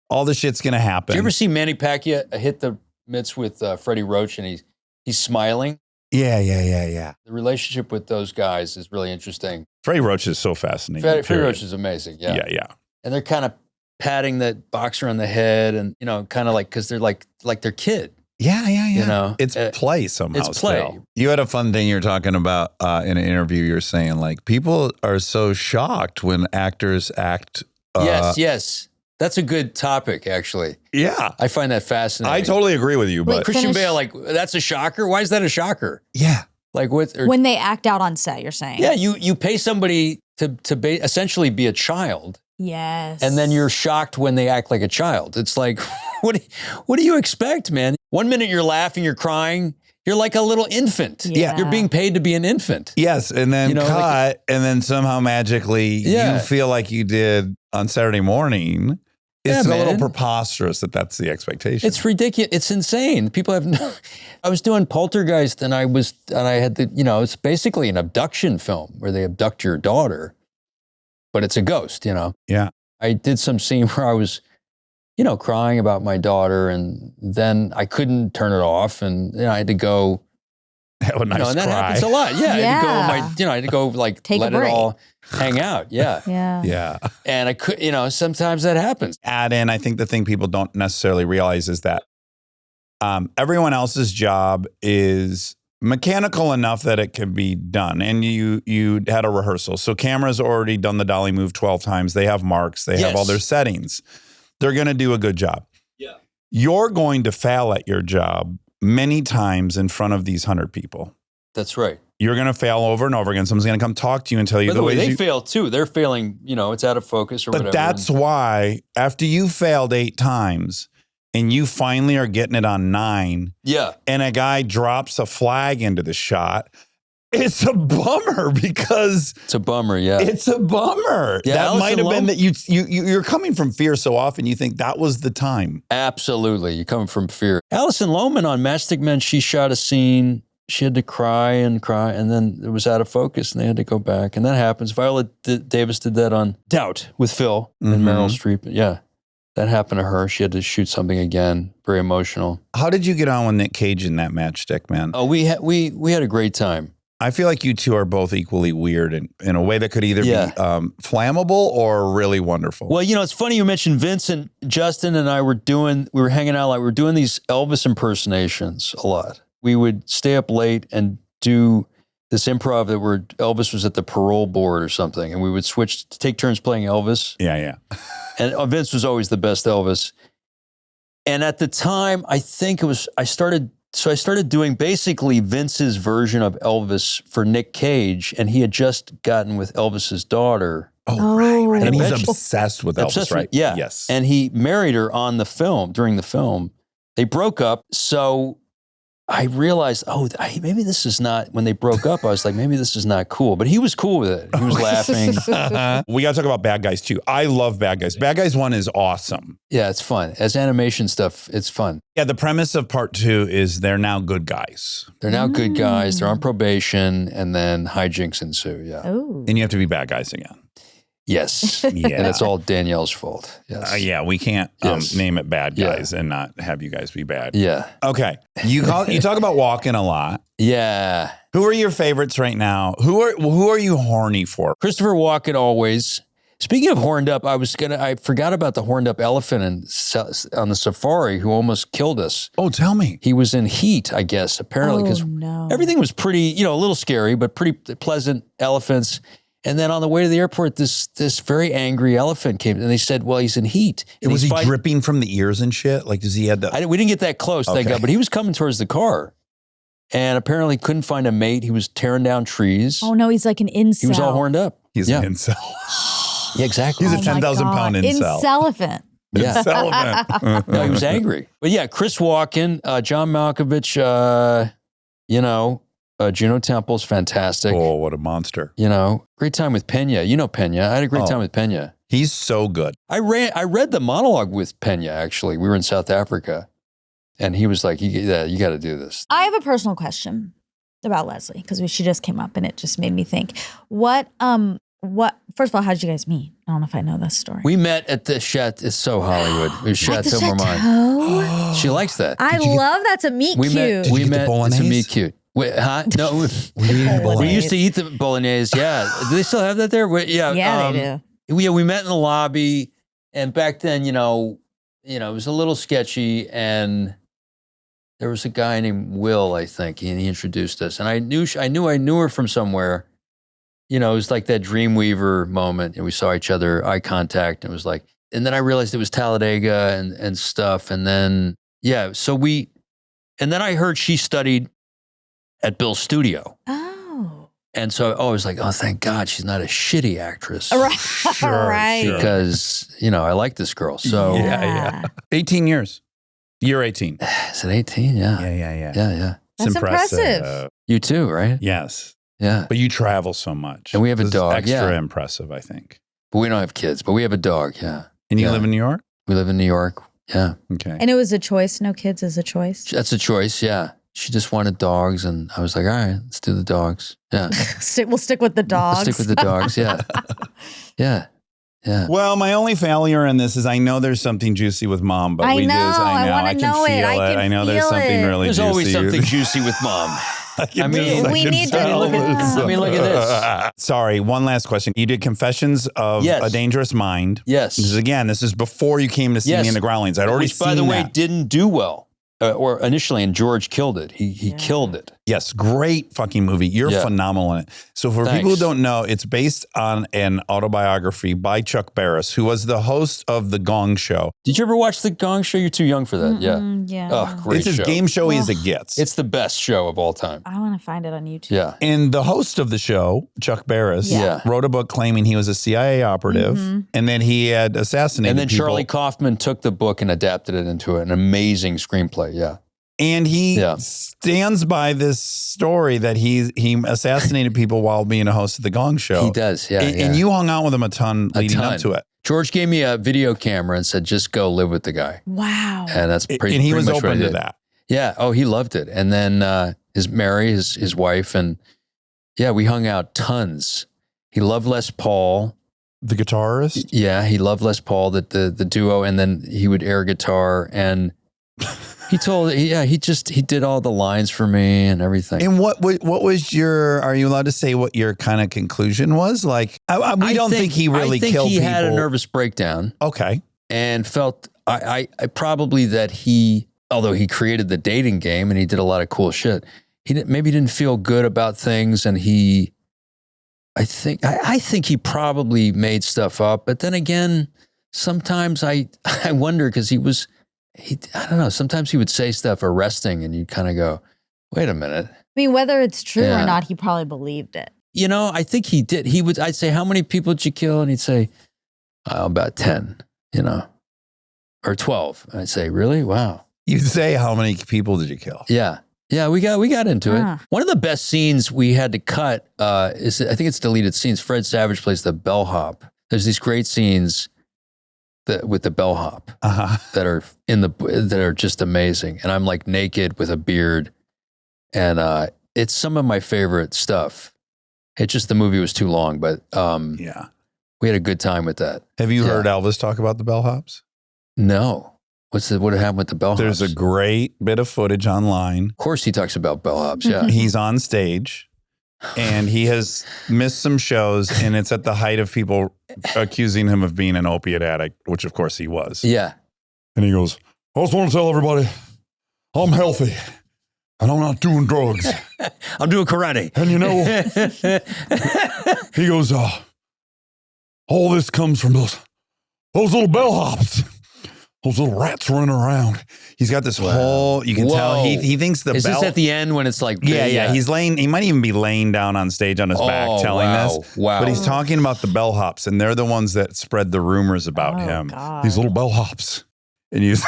All the shit's going to happen. Did you ever see Manny Pacquiao hit the mitts with Freddie Roach and he's smiling? Yeah. The relationship with those guys is really interesting. Freddie Roach is so fascinating. Freddie Roach is amazing. Yeah. Yeah. And they're kind of patting that boxer on the head and, kind of like, because they're like their kid. Yeah. You know, It's play somehow. It's play. Still. You had a fun thing you were talking about in an interview. You're saying like people are so shocked when actors act. Yes. That's a good topic, actually. Yeah. I find that fascinating. I totally agree with you. But Wait, Christian finish- Bale, like, that's a shocker? Why is that a shocker? yeah. Like what? When they act out on set, you're saying. Yeah, you pay somebody to essentially be a child, Yes. and then you're shocked when they act like a child. It's like, what do you expect, man? 1 minute you're laughing, you're crying, you're like a little infant. Yeah. You're being paid to be an infant. Yes. And then cut. like- and then somehow magically Yeah. you feel like you did on Saturday morning. It's Yeah, a little man. preposterous that's the expectation. It's ridiculous. It's insane. People have no. I was doing Poltergeist, and I had the, it's basically an abduction film where they abduct your daughter, but it's a ghost. Yeah. I did some scene where I was, crying about my daughter, and then I couldn't turn it off, and I had to go. Have a nice and that cry. happens a lot. Yeah, Yeah. I had to go like Take a let it break. all hang out. Yeah, Yeah. Yeah. and I could, sometimes that happens. Add in, I think the thing people don't necessarily realize is that everyone else's job is mechanical enough that it can be done. And you had a rehearsal. So camera's already done the dolly move 12 times. They have marks. They have Yes. all their settings. They're going to do a good job. Yeah. You're going to fail at your job many times in front of these 100 people. That's right. You're going to fail over and over again. Someone's going to come talk to you and tell you By the way, ways they you- fail too. They're failing. It's out of focus or But whatever. that's why after you failed 8 times and you finally are getting it on 9 yeah. and a guy drops a flag into the shot, it's a bummer because It's a bummer. Yeah. it's a bummer. Yeah, that Alison might have been Lowe- that you're coming from fear so often you think that was the time. Absolutely. You're coming from fear. Alison Lohman on Matchstick Men, she shot a scene. She had to cry, and then it was out of focus, and they had to go back. And that happens. Viola Davis did that on Doubt with Phil and Meryl Streep. Yeah, that happened to her. She had to shoot something again. Very emotional. How did you get on with Nick Cage in that Matchstick, man? Oh, we had a great time. I feel like you two are both equally weird in a way that could either Yeah. be flammable or really wonderful. Well, it's funny you mentioned Vince, and Justin and I we were hanging out, like we were doing these Elvis impersonations a lot. We would stay up late and do this improv that Elvis was at the parole board or something, and we would take turns playing Elvis. Yeah. And Vince was always the best Elvis. And at the time, I think I started doing basically Vince's version of Elvis for Nick Cage, and he had just gotten with Elvis's daughter. Oh, right. And he's eventually- obsessed with Elvis, Obsessed with- right? yeah. Yes. And he married her during the film. They broke up. So I realized, maybe this is not, when they broke up, I was like, maybe this is not cool. But he was cool with it. He was laughing. We got to talk about Bad Guys too. I love Bad Guys. Bad Guys 1 is awesome. Yeah, it's fun. As animation stuff, it's fun. Yeah, the premise of part 2 is they're now good guys. They're now good guys. They're on probation, and then hijinks ensue. Yeah. Oh. And you have to be bad guys again. Yes. Yeah. And it's all Danielle's fault. Yes. Yeah, we can't Yes. name it Bad Yeah. Guys and not have you guys be bad. Yeah. Okay. You talk about walking a lot. Yeah. Who are your favorites right now? Who are you horny for? Christopher Walken always. Speaking of horned up, I forgot about the horned up elephant on the safari who almost killed us. Oh, tell me. He was in heat, I guess, apparently, because no. everything was pretty, a little scary, but pretty pleasant elephants. And then on the way to the airport, this very angry elephant came, and they said, "Well, he's in heat." And Was he he's dripping from the ears and shit? Like, does he have the? we didn't get that close, thank Okay. God, but he was coming towards the car, and apparently couldn't find a mate. He was tearing down trees. Oh no, he's like an incel. He was all horned up. He's Yeah. an incel. Yeah, exactly. He's a Oh my 10,000 pound God. incel. Incelevant. Yeah. Incelevant. No, he was angry. But yeah, Chris Walken, John Malkovich, Juno Temple's fantastic. Oh, what a monster. Great time with Pena. You know Pena. I had a great time with Pena. He's so good. I read the monologue with Pena, actually. We were in South Africa. And he was like, you got to do this. I have a personal question about Leslie because she just came up and it just made me think. What? First of all, how did you guys meet? I don't know if I know this story. We met at the Chateau. It's so Hollywood. It was At the Chateau Marmont. Chateau? She likes that. I love that to meet We cute. met. Did We you get the met. It's a bolognese? meet cute. Wait, huh? No, we used to eat the bolognese. Yeah, do they still have that there? Yeah, they do. We met in the lobby, and back then, it was a little sketchy, and there was a guy named Will, I think, and he introduced us, and I knew her from somewhere. It was like that Dreamweaver moment, and we saw each other, eye contact, and it was like, and then I realized it was Talladega and stuff, and then and then I heard she studied at Bill's studio. Oh. And so I was like, oh, thank God she's not a shitty actress. Right. Right. Because, I like this girl. So Yeah. 18 years. Year 18. Is it 18? Yeah. Yeah. Yeah. That's impressive. You too, right? Yes. Yeah. But you travel so much. And we have a This is dog, Extra yeah. impressive, I think. But we don't have kids, but we have a dog. Yeah. And you Yeah. live in New York? We live in New York. Yeah. Okay. And it was a choice. No kids is a choice. That's a choice. Yeah. She just wanted dogs. And I was like, all right, let's do the dogs. Yeah. We'll stick with the dogs. Let's stick with the dogs. Yeah. Yeah. Yeah. Well, my only failure in this is I know there's something juicy with mom, but I we know, just, I I know, wanna I can know it. feel I it. can I know there's feel something it. really There's juicy. always something juicy with mom. I can mean, tell- we can need to tell. look at this. I mean, look at this. Sorry, one last question. You did Confessions of Yes. a Dangerous Mind. Yes. This is before you came to see Yes. me in the Groundlings. I'd already Which, seen by the way, that. didn't do well. Or initially, and George killed it. He killed it. Yes, great fucking movie. You're Yeah. phenomenal in it. So for Thanks. people who don't know, it's based on an autobiography by Chuck Barris, who was the host of The Gong Show. Did you ever watch The Gong Show? You're too young for that. Yeah. Yeah. Oh, great It's as show. game showy as it gets. It's the best show of all time. I want to find it on YouTube. Yeah. And the host of the show, Chuck Barris, Yeah. wrote a book claiming he was a CIA operative, and then he had assassinated And then people. Charlie Kaufman took the book and adapted it into an amazing screenplay. Yeah. And he Yeah. stands by this story that he assassinated people while being a host of the Gong Show. He does. Yeah. And, yeah. and you hung out with him a ton A leading ton. up to it. George gave me a video camera and said, just go live with the guy. Wow. And that's pretty And he pretty was much what I open to did. that. Yeah. Oh, he loved it. And then his wife, and yeah, we hung out tons. He loved Les Paul. The guitarist? Yeah, he loved Les Paul, the duo, and then he would air guitar, and he did all the lines for me and everything. And what was your, are you allowed to say what your kind of conclusion was? Like, we don't think he really killed he people. had a nervous breakdown Okay. and felt I probably that although he created the dating game and he did a lot of cool shit, he didn't feel good about things, and I think he probably made stuff up. But then again, sometimes I wonder, because I don't know, sometimes he would say stuff arresting and you kind of go, wait a minute. I mean, whether it's true Yeah. or not, he probably believed it. I think he did. I'd say, how many people did you kill? And he'd say, about 10, or 12. And I'd say, really? Wow. You'd say, how many people did you kill? Yeah. Yeah, we got into Huh. it. One of the best scenes we had to cut is, I think it's deleted scenes. Fred Savage plays the bellhop. There's these great scenes with the bellhop Uh-huh. that are just amazing. And I'm like naked with a beard, and it's some of my favorite stuff. It's just the movie was too long, but Yeah. we had a good time with that. Have you Yeah. heard Elvis talk about the bellhops? No, what happened with the bellhops? There's a great bit of footage online. Of course, he talks about bellhops. Yeah. He's on stage and he has missed some shows, and it's at the height of people accusing him of being an opiate addict, which of course he was. Yeah. And he goes, I just want to tell everybody I'm healthy and I'm not doing drugs. I'm doing karate. And he goes, all this comes from those little bellhops. those little rats running around. He's got this whole, you can tell he thinks the Is bell. this at the end when it's like, Yeah. He's laying, he might even be laying down on stage on his back telling this. Wow. But he's talking about the bellhops, and they're the ones that spread the rumors about him. God. These little bellhops. And he's,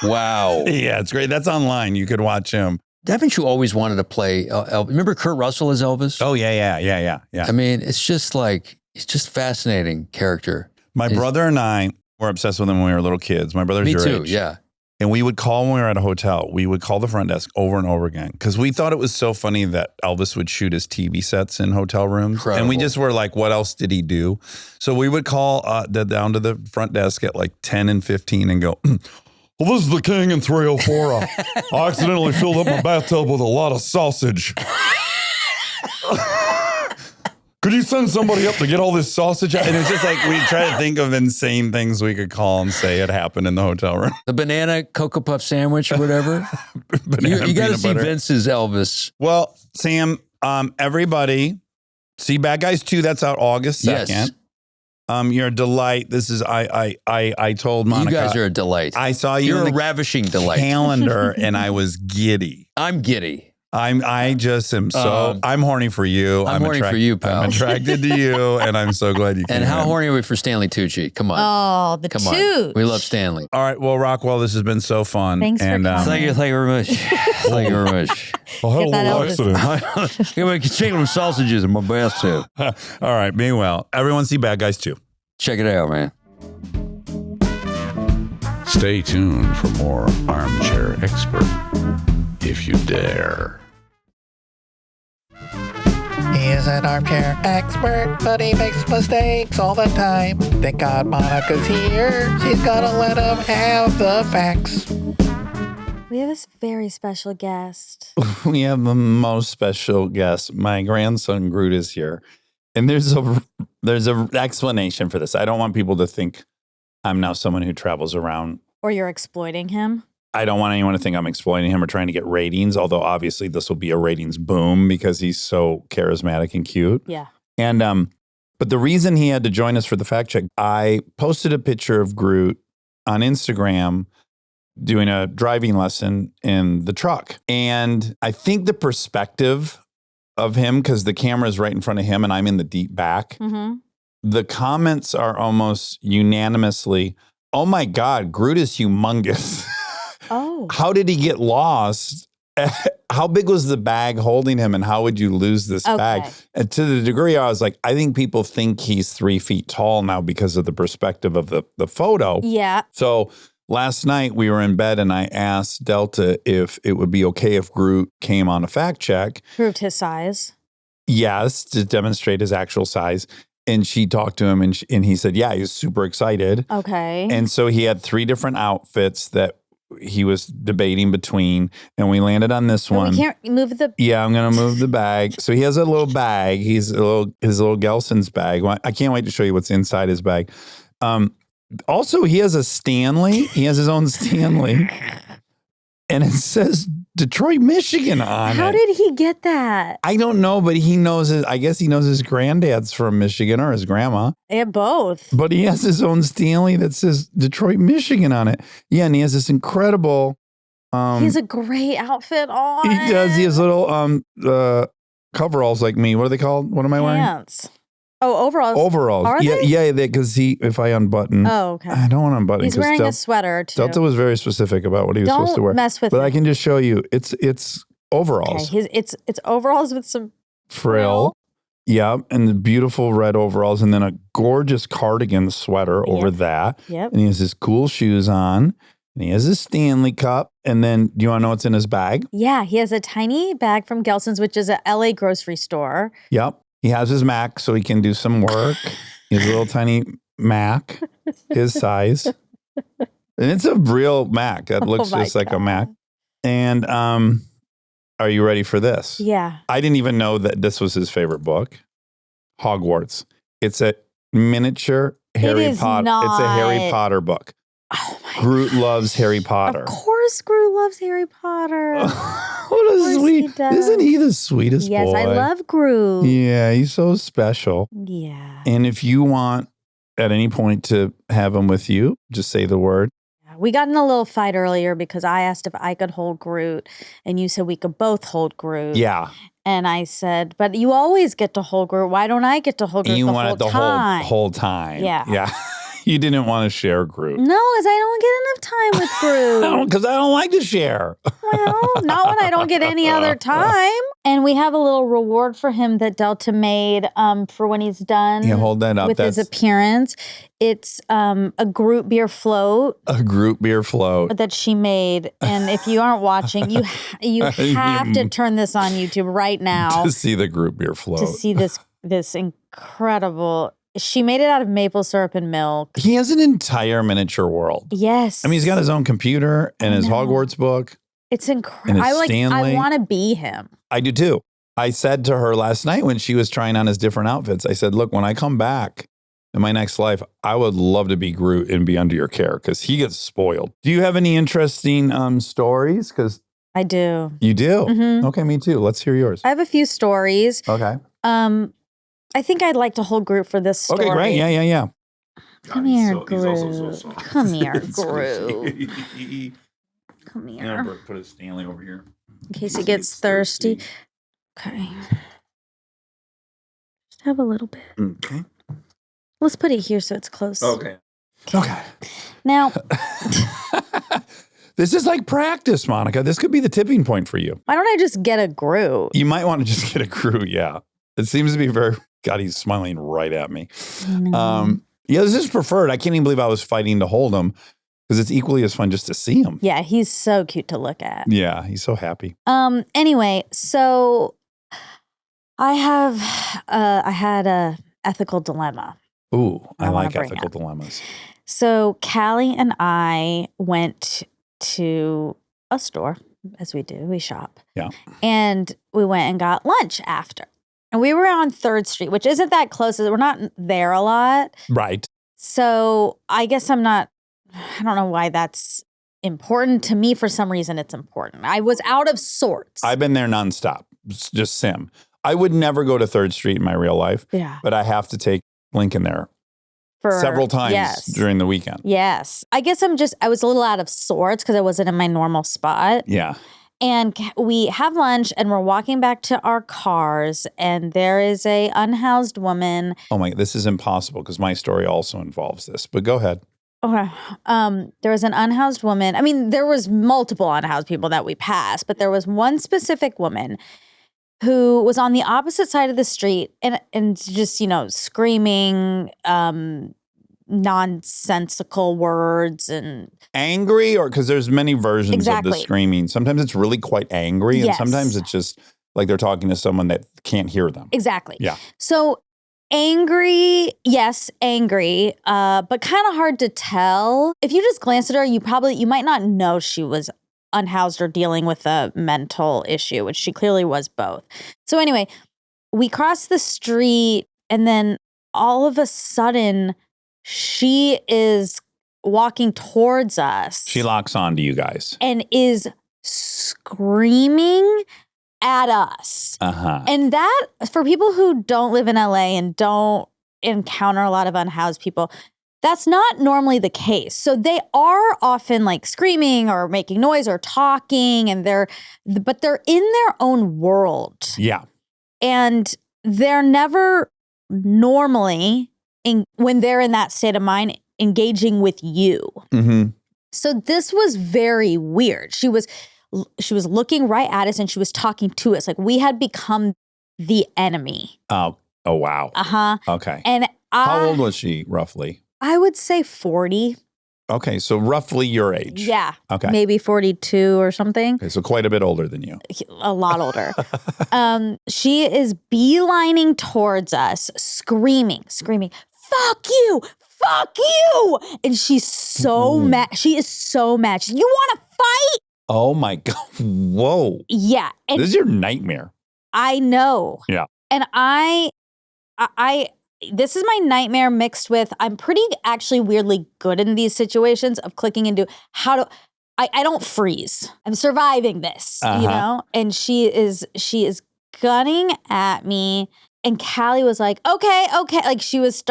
wow. yeah, it's great. That's online. You could watch him. Haven't you always wanted to play Elvis? Remember Kurt Russell as Elvis? Oh, yeah. I mean, it's just like, it's just fascinating character. My brother and I were obsessed with him when we were little kids. My brother's Me your too, age. yeah. And we would call when we were at a hotel. We would call the front desk over and over again because we thought it was so funny that Elvis would shoot his TV sets in hotel rooms. Incredible. And we just were like, what else did he do? So we would call down to the front desk at like 10 and 15 and go, well, this is the king in 304. I accidentally filled up my bathtub with a lot of sausage. Could you send somebody up to get all this sausage out? And it's just like we try to think of insane things we could call and say it happened in the hotel room. The banana Cocoa Puff sandwich or whatever. you got to see Vince's Elvis. Well, Sam, everybody, see Bad Guys 2. That's out August 2nd. Yes. You're a delight. This is I told Monica. You guys are a delight. I saw you You're in a the ravishing delight. calendar, and I was giddy. I'm giddy. I just am so. I'm horny for you. I'm horny for you, pal. I'm attracted to you, and I'm so glad you came. And how in. horny are we for Stanley Tucci? Come on. Oh, the Come toot. on. We love Stanley. All right, well, Rockwell, this has been so fun. Thanks for coming. Thank you very much. Thank you very much. I had a Get that little Elvis. accident. Give me some sausages in my bathtub. All right, be well. Everyone see Bad Guys 2. Check it out, man. Stay tuned for more Armchair Expert, if you dare. He is an armchair expert, but he makes mistakes all the time. Thank God Monica's here. She's gonna let him have the facts. We have a very special guest. We have the most special guest. My grandson Groot is here, and there's a explanation for this. I don't want people to think I'm now someone who travels around. Or you're exploiting him. I don't want anyone to think I'm exploiting him or trying to get ratings, although obviously this will be a ratings boom because he's so charismatic and cute. Yeah. And but the reason he had to join us for the fact check, I posted a picture of Groot on Instagram doing a driving lesson in the truck. And I think the perspective of him, because the camera is right in front of him and I'm in the deep back, the comments are almost unanimously, oh my God, Groot is humongous. Oh. How did he get lost? How big was the bag holding him, and how would you lose this bag? And to the degree I was like, I think people think he's 3 feet tall now because of the perspective of the photo. Yeah. So last night we were in bed and I asked Delta if it would be okay if Groot came on a fact check. Proved his size. Yes, to demonstrate his actual size. And she talked to him and he said, yeah, he was super excited. Okay. And so he had 3 different outfits that he was debating between, and we landed on this one. We can't move the. Yeah, I'm gonna move the bag. So he has a little bag. His little Gelson's bag. I can't wait to show you what's inside his bag. Also, he has a Stanley. He has his own Stanley, and it says Detroit, Michigan on it. How did he get that? I don't know, but he knows it. I guess he knows his granddad's from Michigan or his grandma. Yeah, both. But he has his own Stanley that says Detroit, Michigan on it. Yeah, and he has this incredible. He has a great outfit on. He does. He has little coveralls like me. What are they called? What am I wearing? Pants. Oh, overalls. Overalls. Are yeah, they? yeah. Because if I unbutton, Oh, okay. I don't want to unbutton. He's 'cause wearing a sweater too. Delta was very specific about what he was supposed to wear. Don't mess with But him. I can just show you. It's overalls. Okay, it's overalls with some Frill. Yeah, and the beautiful red overalls, and then a gorgeous cardigan sweater over that. Yep. And he has his cool shoes on, and he has his Stanley Cup. And then, do you want to know what's in his bag? Yeah, he has a tiny bag from Gelson's, which is a LA grocery store. Yep. He has his Mac so he can do some work. He has a little tiny Mac, his size. And it's a real Mac that looks my just like a God. Mac. And are you ready for this? Yeah. I didn't even know that this was his favorite book, Hogwarts. It's a miniature Harry is Potter. It's a Harry not. Potter book. Oh my Groot loves Harry Potter. Of course, Groot loves Harry Potter. What a course he sweet! does. Isn't he the sweetest Yes, boy? I love Groot. Yeah, he's so special. Yeah. And if you want at any point to have him with you, just say the word. We got in a little fight earlier because I asked if I could hold Groot and you said we could both hold Groot. Yeah. And I said, but you always get to hold Groot. Why don't I get to hold Groot You the wanted whole the time? whole time. Yeah. Yeah. You didn't want to share Groot. No, because I don't get enough time with Groot. Because I don't like to share. Well, not when I don't get any other time. And we have a little reward for him that Delta made for when he's done Yeah, hold that up. with his appearance. It's a Groot beer float A Groot beer float. that she made. And if you aren't watching, you have to turn this on YouTube right now To see the Groot beer float. to see this incredible. She made it out of maple syrup and milk. He has an entire miniature world. Yes. I mean, he's got his own computer and his know. Hogwarts book. It's and incredible. his I Stanley. want to be him. I do too. I said to her last night when she was trying on his different outfits, I said, look, when I come back in my next life, I would love to be Groot and be under your care because he gets spoiled. Do you have any interesting stories? Because I do. you do. Mhm. Okay, me too. Let's hear yours. I have a few stories. Okay. I think I'd like to hold Groot for this story. Okay, great. Yeah. Come here, Groot. Come here, Groot. Come here. Put his Stanley over here. In case he gets thirsty. Okay. Just have a little bit. Okay. Let's put it here so it's close. Okay. Now, This is like practice, Monica. This could be the tipping point for you. why don't I just get a Groot? You might want to just get a Groot. Yeah. It seems to be very, God, he's smiling right at me. Yeah, this is preferred. I can't even believe I was fighting to hold him because it's equally as fun just to see him. Yeah, he's so cute to look at. Yeah, he's so happy. Anyway, so I had a ethical dilemma. Ooh, I wanna like bring ethical up. dilemmas. So Callie and I went to a store, as we do. We shop. Yeah. And we went and got lunch after. And we were on 3rd Street, which isn't that close. We're not there a lot. Right. So I guess I don't know why that's important. To me, for some reason, it's important. I was out of sorts. I've been there nonstop. It's just Sim. I would never go to 3rd Street in my real life, yeah. but I have to take Lincoln there several times yes. during the weekend. Yes. I guess I was a little out of sorts because I wasn't in my normal spot. Yeah. And we have lunch and we're walking back to our cars and there is a unhoused woman. Oh my, this is impossible because my story also involves this, but go ahead. Okay. There was an unhoused woman. I mean, there was multiple unhoused people that we passed, but there was one specific woman who was on the opposite side of the street and just, screaming nonsensical words and Angry, or because there's many versions of the Exactly. screaming. Sometimes it's really quite angry, and Yes. sometimes it's just like they're talking to someone that can't hear them. exactly. Yeah. So angry, yes, angry, but kind of hard to tell. If you just glance at her, you might not know she was unhoused or dealing with a mental issue, which she clearly was both. So anyway, we crossed the street and then all of a sudden she is walking towards us. She locks on to you guys. and is screaming at us. Uh-huh. And that, for people who don't live in LA and don't encounter a lot of unhoused people, that's not normally the case. So they are often like screaming or making noise or talking, but they're in their own world. Yeah. And they're never normally, when they're in that state of mind, engaging with you. Mm-hmm. So this was very weird. She was looking right at us and she was talking to us like we had become the enemy. Oh wow. Uh-huh. Okay. And How old was she, roughly? I would say 40. Okay, so roughly your age. Yeah. Okay. Maybe 42 or something. Okay, so quite a bit older than you. A lot older. She is beelining towards us, screaming, fuck you, fuck you. And she's so mad. She is so mad. She's, you want to fight? Oh my God. Whoa. Yeah. And This is your nightmare. I know. Yeah. And I this is my nightmare mixed with I'm pretty actually weirdly good in these situations of clicking into I don't freeze. I'm surviving this, And she is gunning at me. And Callie was like, okay. Like she was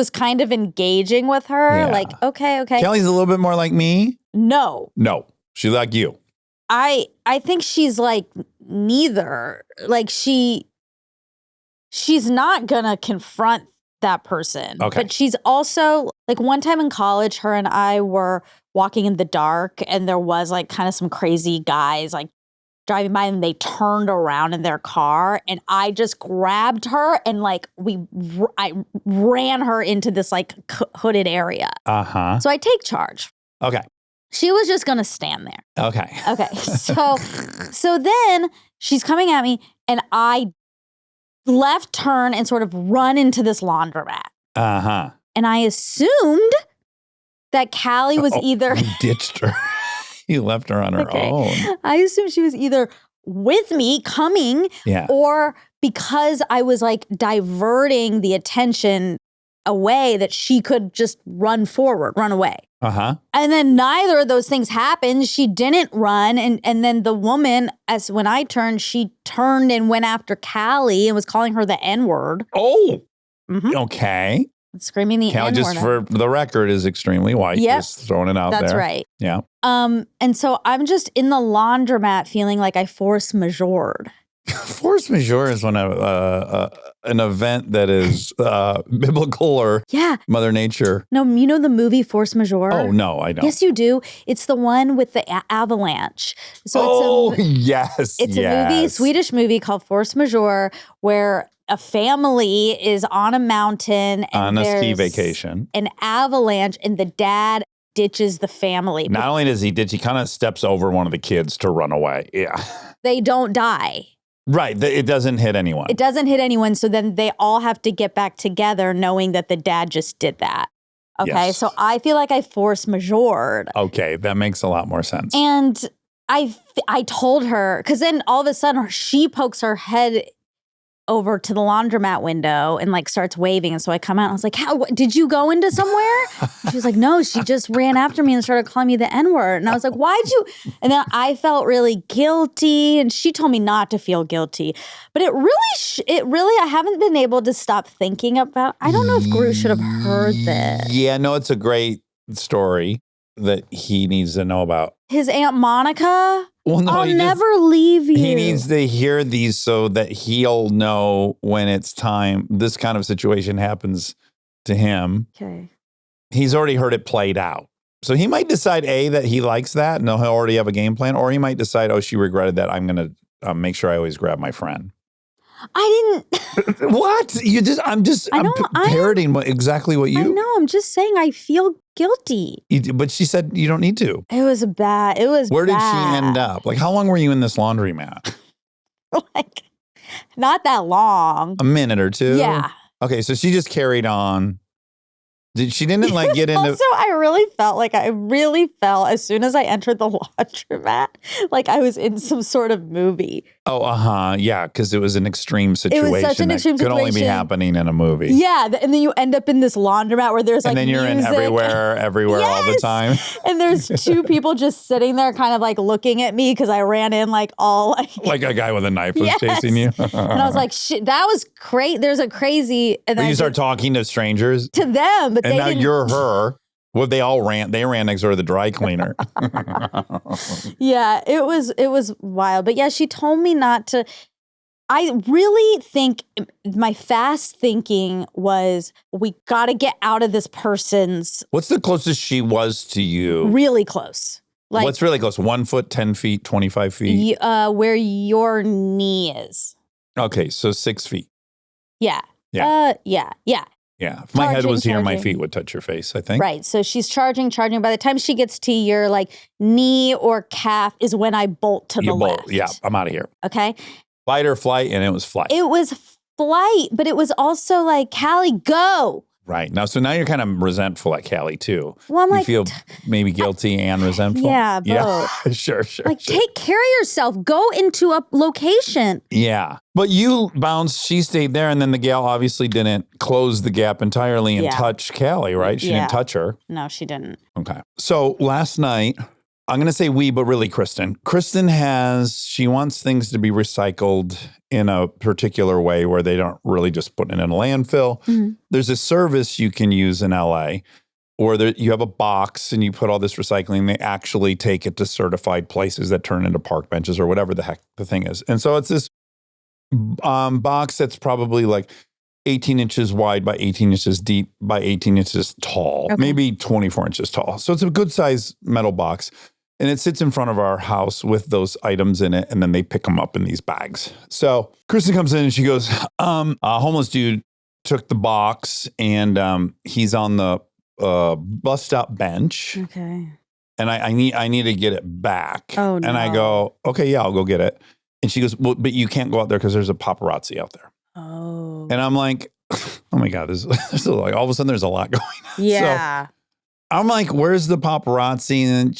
kind of engaging with her. Yeah. Like, okay. Kelly's a little bit more like me. No. No. She like you. I think she's like neither. Like she's not gonna confront that person. Okay. But she's also like one time in college, her and I were walking in the dark and there was like kind of some crazy guys like driving by and they turned around in their car and I just grabbed her and like I ran her into this like hooded area. Uh-huh. So I take charge. Okay. She was just gonna stand there. Okay. Okay. So then she's coming at me and I left turn and sort of run into this laundromat. Uh-huh. And I assumed that Callie was either You ditched her. You left her on her own. I assumed she was either with me coming or because I was like diverting the attention away that she could just run away. Uh-huh. And then neither of those things happened. She didn't run. And then the woman, when I turned, she turned and went after Callie and was calling her the N-word. Oh, Mhm. okay. Screaming the Callie, N-word. just for the record, is extremely white. Yep. Just throwing it out there. That's right. Yeah. And so I'm just in the laundromat feeling like I force majeured. Force majeure is when an event that is biblical or Mother Nature. No, you know the movie Force Majeure? Oh, no, I don't. Yes, you do. It's the one with the avalanche. So yes. It's a movie, Swedish movie called Force Majeure, where a family is on a mountain and on a ski there's vacation. An avalanche, and the dad ditches the family. Not only does he ditch, he kind of steps over one of the kids to run away. Yeah. They don't die. Right. It doesn't hit anyone. It doesn't hit anyone. So then they all have to get back together knowing that the dad just did that. Okay. Yes. So I feel like I force majeured. Okay. That makes a lot more sense. And I told her, because then all of a sudden she pokes her head over to the laundromat window and like starts waving. And so I come out and I was like, did you go into somewhere? She was like, no, she just ran after me and started calling me the N-word. And I was like, why'd you? And then I felt really guilty and she told me not to feel guilty. But it really, I haven't been able to stop thinking about, I don't know if Gru should have heard this. Yeah, no, it's a great story that he needs to know about. His Aunt Monica? Well, no, I'll never leave you. He needs to hear these so that he'll know when it's time. This kind of situation happens to him. Okay. He's already heard it played out. So he might decide, A, that he likes that and he'll already have a game plan. Or he might decide, oh, she regretted that. I'm going to make sure I always grab my friend. I didn't. What? I'm parroting exactly what you. I know. I'm just saying I feel guilty. But she said you don't need to. It was bad. Where did she end up? Like, how long were you in this laundromat? Like, not that long. A minute or two? Yeah. Okay, so she just carried on. She didn't like get into. Also, I really felt as soon as I entered the laundromat, like I was in some sort of movie. Oh, yeah, because it was an extreme situation. It was such an extreme situation. Could only be happening in a movie. Yeah, and then you end up in this laundromat where there's like and then you're music. in everywhere all the time. And there's two people just sitting there kind of like looking at me because I ran in like all like a guy with a knife was chasing you. And I was like, shit, that was crazy. There's a crazy. And then you start talking to strangers. To them, but and they now didn't. You're her. Well, they ran next door to the dry cleaner. Yeah, it was wild. But yeah, she told me not to. I really think my fast thinking was we got to get out of this person's. What's the closest she was to you? Really close. Like, what's really close? 1 foot, 10 feet, 25 feet? Where your knee is. Okay, so 6 feet. Yeah. Yeah. Yeah. If my head was here, my feet would touch your face, I think. Right. So she's charging. By the time she gets to your like knee or calf is when I bolt to the left. Yeah, I'm out of here. Okay. Fight or flight, and it was flight. It was flight, but it was also like, Callie, go. Right. So now you're kind of resentful at Callie, too. Well, I'm you like, feel maybe guilty and resentful? Yeah, both. Yeah, sure. Like, take care of yourself. Go into a location. Yeah. But you bounced, she stayed there, and then the gal obviously didn't close the gap entirely and touch Callie, right? She didn't touch her. No, she didn't. Okay. So last night, I'm going to say we, but really Kristen. Kristen she wants things to be recycled in a particular way where they don't really just put it in a landfill. Mm-hmm. There's a service you can use in LA or you have a box and you put all this recycling. They actually take it to certified places that turn into park benches or whatever the heck the thing is. And so it's this box that's probably like 18 inches wide by 18 inches deep by 18 inches tall, maybe 24 inches tall. So it's a good size metal box. And it sits in front of our house with those items in it. And then they pick them up in these bags. So Kristen comes in and she goes, a homeless dude took the box and he's on the bus stop bench. Okay. And I need to get it back. Oh, no. And I go, okay, yeah, I'll go get it. And she goes, well, but you can't go out there because there's a paparazzi out there. Oh. And I'm like, oh my God, there's like all of a sudden there's a lot going on. Yeah. So I'm like, where's the paparazzi? And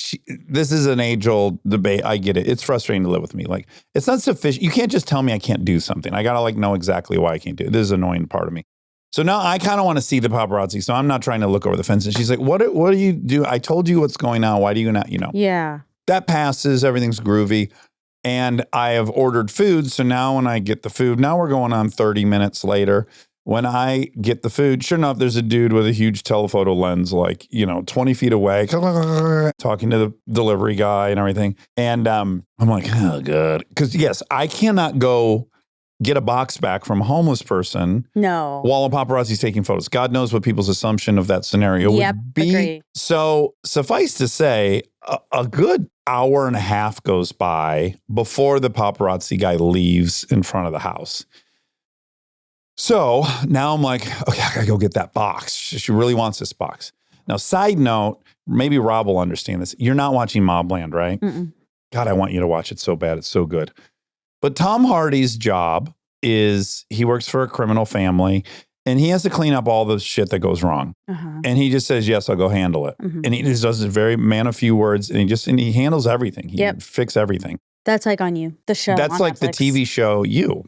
this is an age-old debate. I get it. It's frustrating to live with me. Like, it's not sufficient. You can't just tell me I can't do something. I got to like know exactly why I can't do it. This is an annoying part of me. So now I kind of want to see the paparazzi. So I'm not trying to look over the fence. And she's like, what do you do? I told you what's going on. Why do you not, Yeah. That passes. Everything's groovy. And I have ordered food. So now when I get the food, now we're going on 30 minutes later. When I get the food, sure enough, there's a dude with a huge telephoto lens, like, 20 feet away, talking to the delivery guy and everything. And I'm like, oh, God. Because, yes, I cannot go get a box back from a homeless person No. while a paparazzi's taking photos. God knows what people's assumption of that scenario would be. Agree. So suffice to say, a good hour and a half goes by before the paparazzi guy leaves in front of the house. So now I'm like, okay, I gotta go get that box. She really wants this box. Now, side note, maybe Rob will understand this. You're not watching Mobland, right? Mm-mm. God, I want you to watch it so bad. It's so good. But Tom Hardy's job is he works for a criminal family and he has to clean up all the shit that goes wrong. Uh-huh. And he just says, yes, I'll go handle it. Mhm. And he just does a very man of few words and he handles everything. He fixes everything. That's like on You, the show. That's on like the Netflix. TV show You.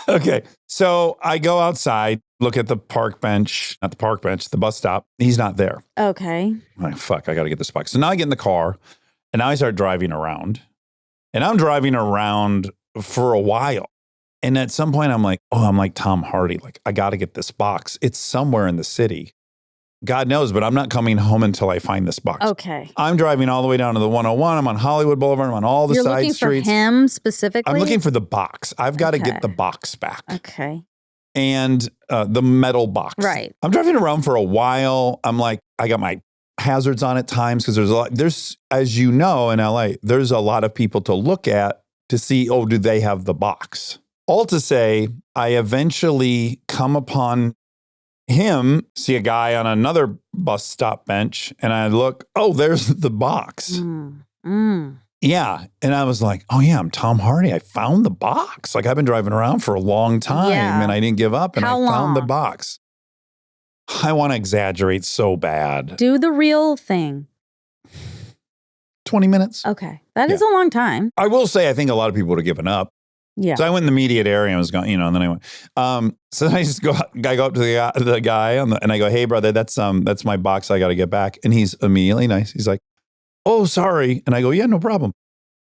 Okay. So I go outside, look at the park bench, not the park bench, the bus stop. He's not there. Okay. I'm like, fuck, I got to get this box. So now I get in the car and now I start driving around. And I'm driving around for a while. And at some point I'm like, I'm like Tom Hardy. Like, I got to get this box. It's somewhere in the city. God knows, but I'm not coming home until I find this box. Okay. I'm driving all the way down to the 101. I'm on Hollywood Boulevard. I'm on all the You're side looking streets. for him specifically? I'm looking for the box. I've got to Okay. get the box back. Okay. And the metal box. Right. I'm driving around for a while. I'm like, I got my hazards on at times because there's, as you know, in LA, there's a lot of people to look at to see, do they have the box? All to say, I eventually come upon him, see a guy on another bus stop bench, and I look, there's the box. Yeah. And I was like, I'm Tom Hardy. I found the box. Like, I've been driving around for a long time and I didn't give up and How I found the long? box. I want to exaggerate so bad. Do the real thing. 20 minutes. Okay. That is a long time. I will say, I think a lot of people would have given up. Yeah. So I went in the immediate area and was going, and then I went. So then I go up to the guy and I go, hey brother, that's my box. I got to get back. And he's immediately nice. He's like, oh, sorry. And I go, yeah, no problem.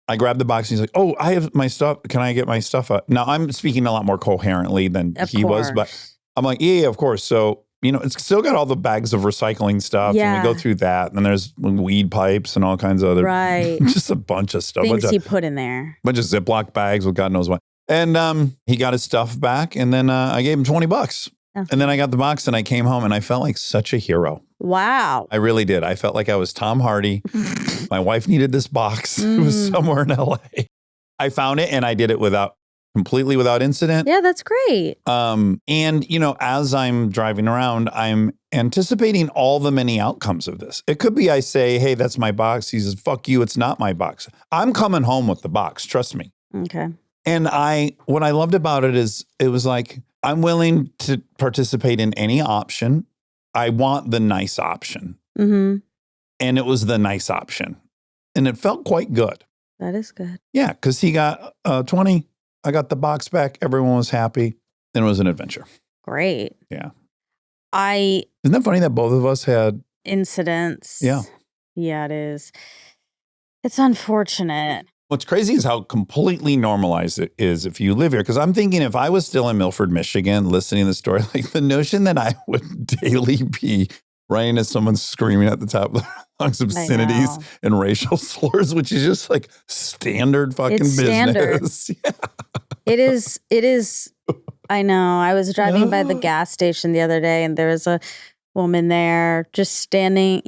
I grab the box and he's like, oh, I have my stuff. Can I get my stuff out? Now I'm speaking a lot more coherently than Of he was, but I'm like, yeah, of course. So, it's still got all the bags of recycling stuff. Yeah. And we go through that. And then there's weed pipes and all kinds of other, Right. just a bunch of stuff. Things he put in there. Bunch of Ziploc bags with God knows what. And he got his stuff back. And then I gave him $20. Okay. And then I got the box and I came home and I felt like such a hero. Wow. I really did. I felt like I was Tom Hardy. My wife needed this box. It was somewhere in LA. I found it and I did it completely without incident. Yeah, that's great. And, as I'm driving around, I'm anticipating all the many outcomes of this. It could be I say, hey, that's my box. He says, fuck you. It's not my box. I'm coming home with the box. Trust me. Okay. And what I loved about it is it was like, I'm willing to participate in any option. I want the nice option. Mm-hmm. And it was the nice option. And it felt quite good. That is good. Yeah, because he got 20. I got the box back. Everyone was happy. And it was an adventure. Great. Yeah. Isn't that funny that both of us had incidents? Yeah. Yeah, it is. It's unfortunate. What's crazy is how completely normalized it is if you live here. Because I'm thinking if I was still in Milford, Michigan, listening to the story, like the notion that I would daily be right as someone's screaming at the top of their lungs obscenities know. and racial slurs, which is just like standard fucking It's business. Yeah. It is. I know. I was driving by the gas station the other day and there was a woman there just standing,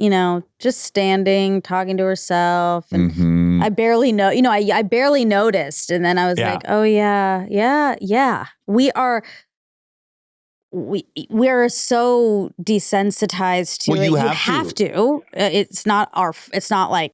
talking to herself. And Mhm. I barely know, I barely noticed. And then I was Yeah. like, oh yeah. We're so desensitized to Well, it. you You have have to. It's not like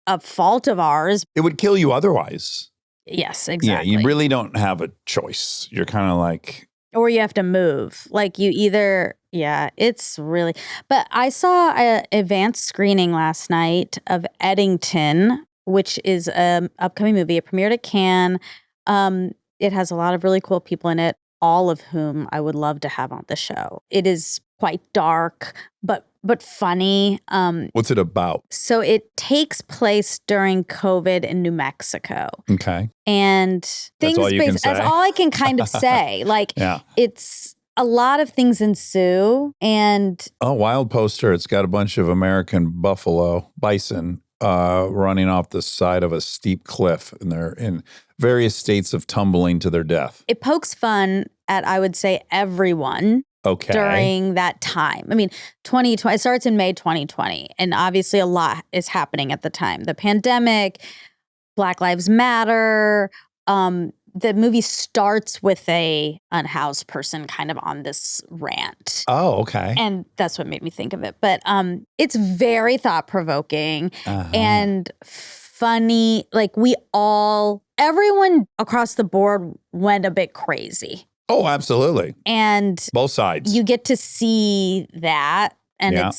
a fault of ours. It would kill you otherwise. Yes, Yeah, exactly. you really don't have a choice. You're kind of like, Or you have to move. Like you either, it's really. But I saw an advanced screening last night of Eddington, which is an upcoming movie. It premiered at Cannes. It has a lot of really cool people in it, all of whom I would love to have on the show. It is quite dark, but funny. what's it about? So it takes place during COVID in New Mexico. Okay. And things all you can that's say? all I can kind of say. Like Yeah. it's a lot of things ensue, and Oh, wild poster. It's got a bunch of American bison running off the side of a steep cliff, and they're in various states of tumbling to their death. it pokes fun at, I would say, everyone Okay. during that time. I mean, 2020, it starts in May 2020, and obviously a lot is happening at the time. The pandemic, Black Lives Matter. The movie starts with a unhoused person kind of on this rant. Oh, okay. And that's what made me think of it. But it's very thought-provoking Uh-huh. and funny. Like everyone across the board went a bit crazy. Oh, absolutely. And Both sides. you get to see that. And Yeah.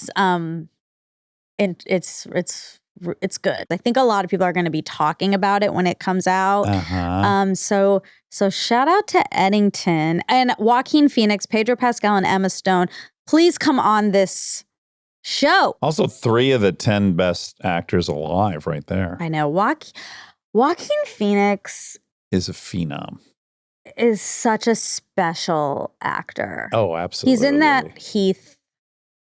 it's good. I think a lot of people are going to be talking about it when it comes out. Uh-huh. So shout out to Eddington and Joaquin Phoenix, Pedro Pascal, and Emma Stone. Please come on this show. Also, 3 of the 10 best actors alive right there I know Joaquin Phoenix is a phenom. is such a special actor. Oh, absolutely. He's in that Heath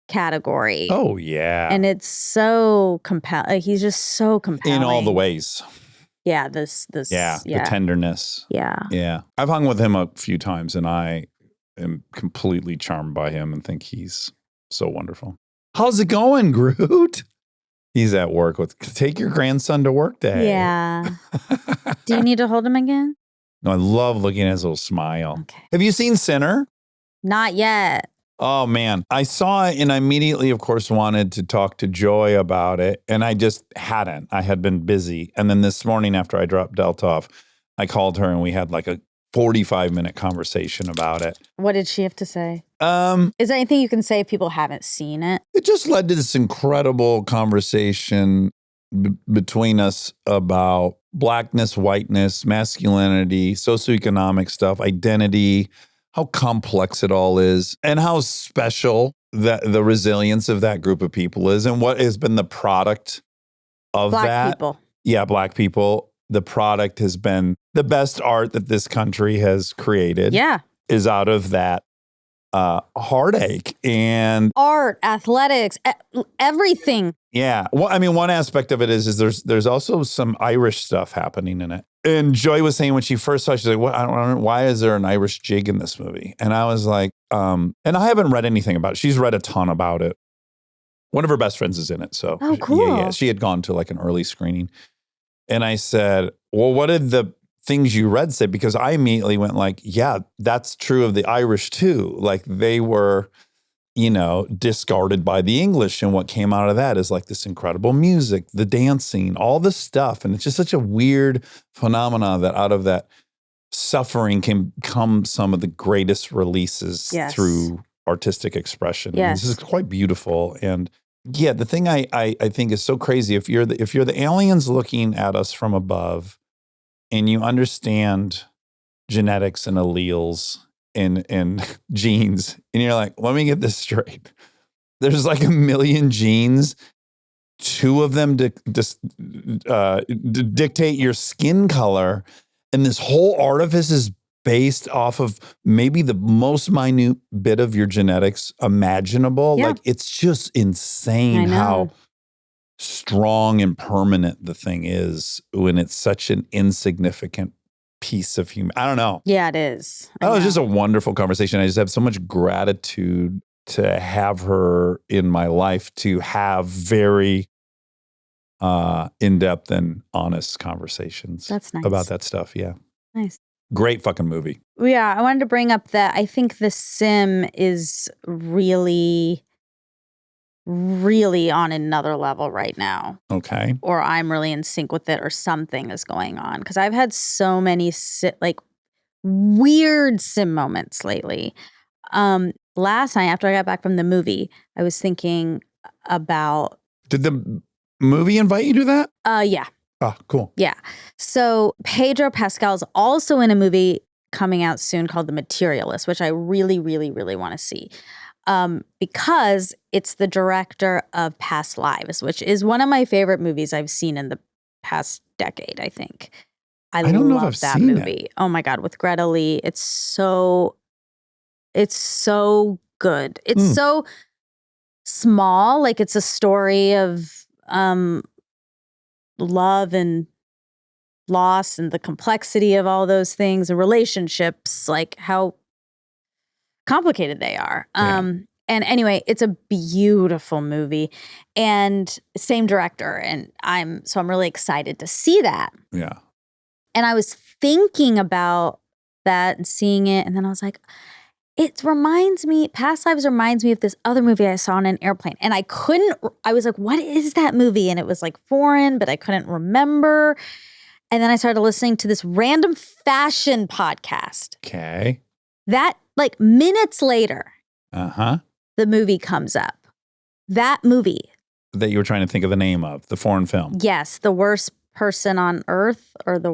category. Oh, yeah. And it's so compelling. He's just so compelling. in all the ways. Yeah, this. Yeah. The Yeah. tenderness. Yeah. Yeah. I've hung with him a few times and I am completely charmed by him and think he's so wonderful. How's it going, Groot? He's at work take your grandson to work day. Yeah. Do you need to hold him again? No, I love looking at his little smile. Okay. Have you seen Sinner? Not yet. Oh, man. I saw it and I immediately, of course, wanted to talk to Joy about it. And I just hadn't. I had been busy. And then this morning after I dropped Delta off, I called her and we had like a 45-minute conversation about it. What did she have to say? It Is there anything you can say if people haven't seen it? just led to this incredible conversation between us about blackness, whiteness, masculinity, socioeconomic stuff, identity, how complex it all is, and how special that the resilience of that group of people is, and what has been the product of Black that. people. Yeah, Black people. The product has been the best art that this country has created. Yeah. Is out of that heartache and Art, athletics, everything. yeah. Well, I mean, one aspect of it is there's also some Irish stuff happening in it. And Joy was saying when she first saw it, she's like, "What? I don't know. Why is there an Irish jig in this movie?" And I was like, and I haven't read anything about it. She's read a ton about it. One of her best friends is in it. So Oh, cool. Yeah. She had gone to like an early screening. And I said, well, what did the things you read say? Because I immediately went like, yeah, that's true of the Irish too. Like they were, discarded by the English. And what came out of that is like this incredible music, the dancing, all the stuff. And it's just such a weird phenomena that out of that suffering can come some of the greatest releases Yes. through artistic expression. Yes. This is quite beautiful. And yeah, the thing I think is so crazy, if you're the aliens looking at us from above and you understand genetics and alleles and genes, and you're like, let me get this straight. There's like 1 million genes. 2 of them dictate your skin color. And this whole artifice is based off of maybe the most minute bit of your genetics imaginable. Yeah. Like it's just insane I know. how strong and permanent the thing is when it's such an insignificant piece of human. I don't know. Yeah, it is. That was just a wonderful conversation. I just have so much gratitude to have her in my life, to have very in-depth and honest conversations That's nice. about that stuff. Yeah. Nice. Great fucking movie. Yeah, I wanted to bring up that I think The Sim is really, really on another level right now. Okay. Or I'm really in sync with it, or something is going on. Because I've had so many weird sim moments lately. Last night, after I got back from the movie, I was thinking about. Did the movie invite you to that? Yeah. Oh, cool. Yeah. So Pedro Pascal's also in a movie coming out soon called The Materialist, which I really, really, really want to see. Because it's the director of Past Lives, which is one of my favorite movies I've seen in the past decade, I think. I don't know if love I've that seen movie. it. Oh my God, with Greta Lee. It's so good. It's so small. Like it's a story of love and loss and the complexity of all those things and relationships, like how complicated they are. Yeah. And anyway, it's a beautiful movie and same director. And I'm really excited to see that. Yeah. And I was thinking about that and seeing it. And then I was like, Past Lives reminds me of this other movie I saw on an airplane. And I was like, what is that movie? And it was like foreign, but I couldn't remember. And then I started listening to this random fashion podcast. Okay. That like minutes later, Uh-huh. the movie comes up. That movie. That you were trying to think of the name of, the foreign film. Yes. The worst person on earth, or the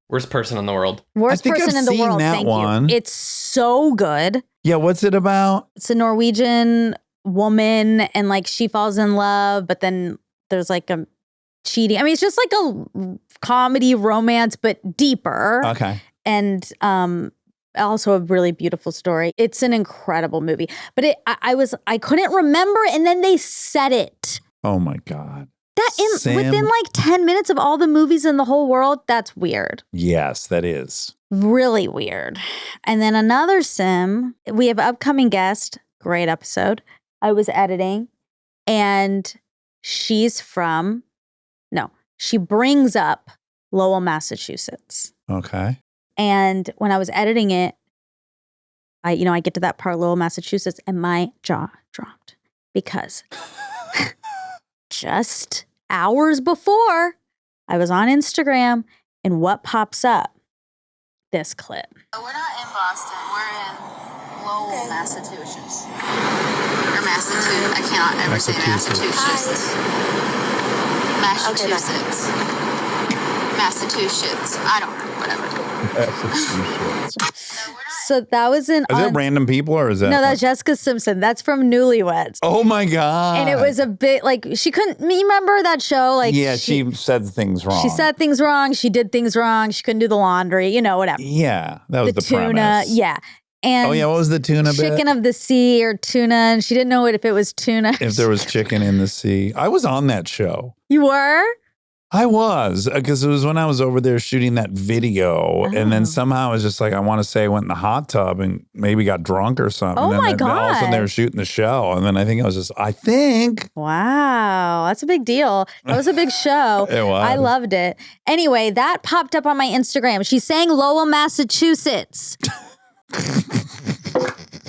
Worst person in the world. worst I think person I've in the seen world. that Thank one. you. It's so good. Yeah, what's it about? It's a Norwegian woman and like she falls in love, but then there's like a cheating. I mean, it's just like a comedy romance, but deeper. Okay. And also a really beautiful story. It's an incredible movie. But I couldn't remember, and then they said it. Oh my God. Within like 10 minutes of all the movies in the whole world, that's weird. Yes, that is. Really weird. And then another sim, we have upcoming guest, great episode. I was editing, and she brings up Lowell, Massachusetts. Okay. And when I was editing it, I get to that part, Lowell, Massachusetts, and my jaw dropped because just hours before I was on Instagram, and what pops up? This clip. We're not in Boston. We're in Lowell, Massachusetts. Or Massachusetts. I cannot ever say Massachusetts. Massachusetts. Massachusetts. I don't know. Whatever. So that was Is it random people or is that? No, that's Jessica Simpson. That's from Newlyweds. Oh my God. And it was a bit like she couldn't. You remember that show? Like yeah, she said things wrong. She said things wrong. She did things wrong. She couldn't do the laundry. Whatever. Yeah, that was the tuna. premise. Yeah. And oh yeah, what was the tuna bit? Chicken of the sea or tuna, and she didn't know if it was tuna. If there was chicken in the sea. I was on that show. You were? I was, because it was when I was over there shooting that video. And then somehow I was just like, I want to say I went in the hot tub and maybe got drunk or something. Oh and my then all of a sudden they God. were shooting the show. And then I think Wow, that's a big deal. That was a big show. It was. I loved it. Anyway, that popped up on my Instagram. She's saying Lowell, Massachusetts.